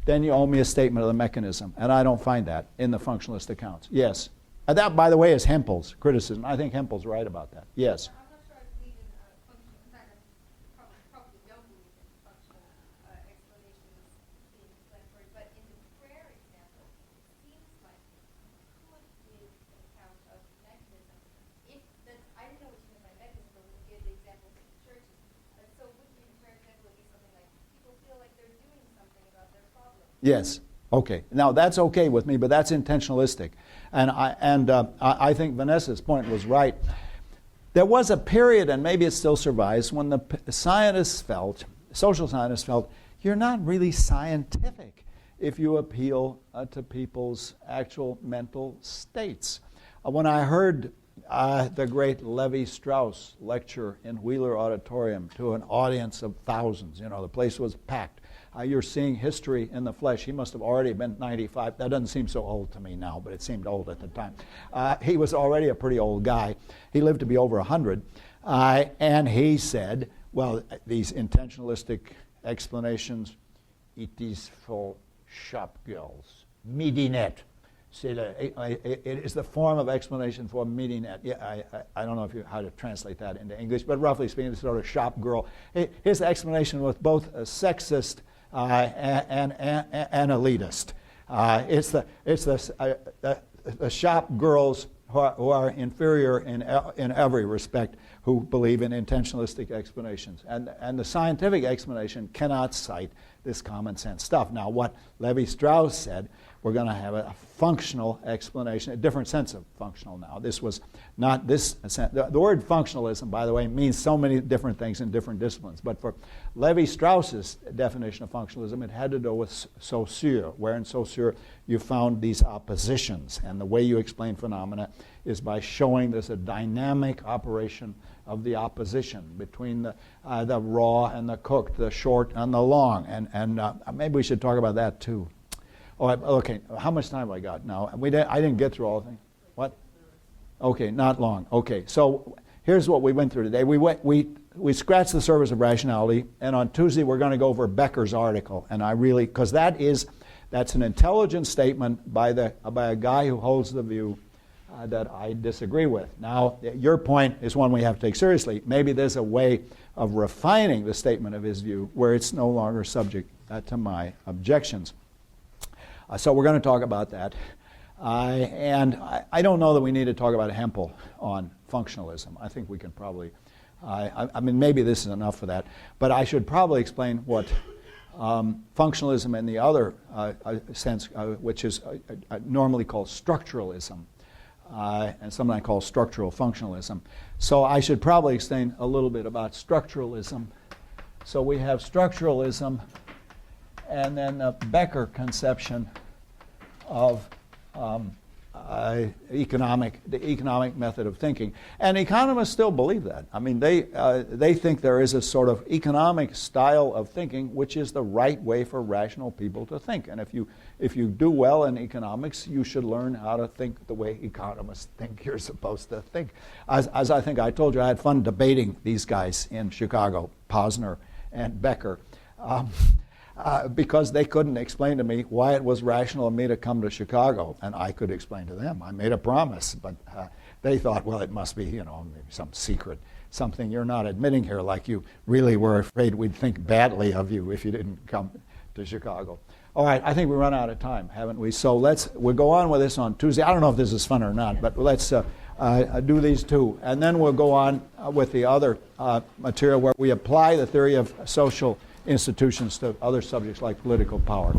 then you owe me a statement of the mechanism. And I don't find that in the functionalist accounts. Yes. That, by the way, is Hempel's criticism. I think Hempel's right about that. Yes. I'm not sure I believe in functional, in fact, I probably don't believe in functional explanations being explanatory, but in the prayer example, it seems like you could give an account of mechanism. I didn't know what you meant by mechanism, but when you gave the examples of the churches, so would the prayer example be something like people feel like they're doing something about their problem? Yes. Okay. Now that's okay with me, but that's intentionalistic. And I think Vanessa's point was right. There was a period, and maybe it still survives, when the social scientists felt, you're not really scientific if you appeal to people's actual mental states. When I heard the great Levi-Strauss lecture in Wheeler Auditorium to an audience of thousands. You know, the place was packed. You're seeing history in the flesh. He must have already been 95. That doesn't seem so old to me now, but it seemed old at the time. He was already a pretty old guy. He lived to be over 100. And he said, well, these intentionalistic explanations, it is for shop girls. Midinet. It is the form of explanation for midinet. Yeah, I don't know how to translate that into English, but roughly speaking, it's sort of shop girl. His explanation was both sexist and elitist. It's the shop girls who are inferior in every respect, who believe in intentionalistic explanations. And the scientific explanation cannot cite this common sense stuff. Now, what Levi-Strauss said, we're going to have a functional explanation, a different sense of functional now. This was not this. The word functionalism, by the way, means so many different things in different disciplines. But for Levi-Strauss's definition of functionalism, it had to do with Saussure, where in Saussure you found these oppositions. And the way you explain phenomena is by showing there's a dynamic operation of the opposition between the raw and the cooked, the short and the long. And maybe we should talk about that too. Oh, okay. How much time have I got now? I didn't get through all the things. What? Okay, not long. Okay, so here's what we went through today. We scratched the surface of rationality, and on Tuesday we're going to go over Becker's article. And because that's an intelligent statement by a guy who holds the view that I disagree with. Now, your point is one we have to take seriously. Maybe there's a way of refining the statement of his view where it's no longer subject to my objections. So we're going to talk about that. And I don't know that we need to talk about Hempel on functionalism. I think we can probably, I mean, maybe this is enough for that. But I should probably explain what functionalism in the other sense, which is normally called structuralism, and something I call structural functionalism. So I should probably explain a little bit about structuralism. So we have structuralism, and then the Becker conception of the economic method of thinking. And economists still believe that. I mean, they think there is a sort of economic style of thinking which is the right way for rational people to think. And if you do well in economics, you should learn how to think the way economists think you're supposed to think. As I think I told you, I had fun debating these guys in Chicago, Posner and Becker. Because they couldn't explain to me why it was rational of me to come to Chicago, and I could explain to them. I made a promise, but they thought, well, it must be, maybe some secret, something you're not admitting here, like you really were afraid we'd think badly of you if you didn't come to Chicago. All right, I think we run out of time, haven't we? So we'll go on with this on Tuesday. I don't know if this is fun or not, but let's do these two, and then we'll go on with the other material where we apply the theory of social institutions to other subjects like political power.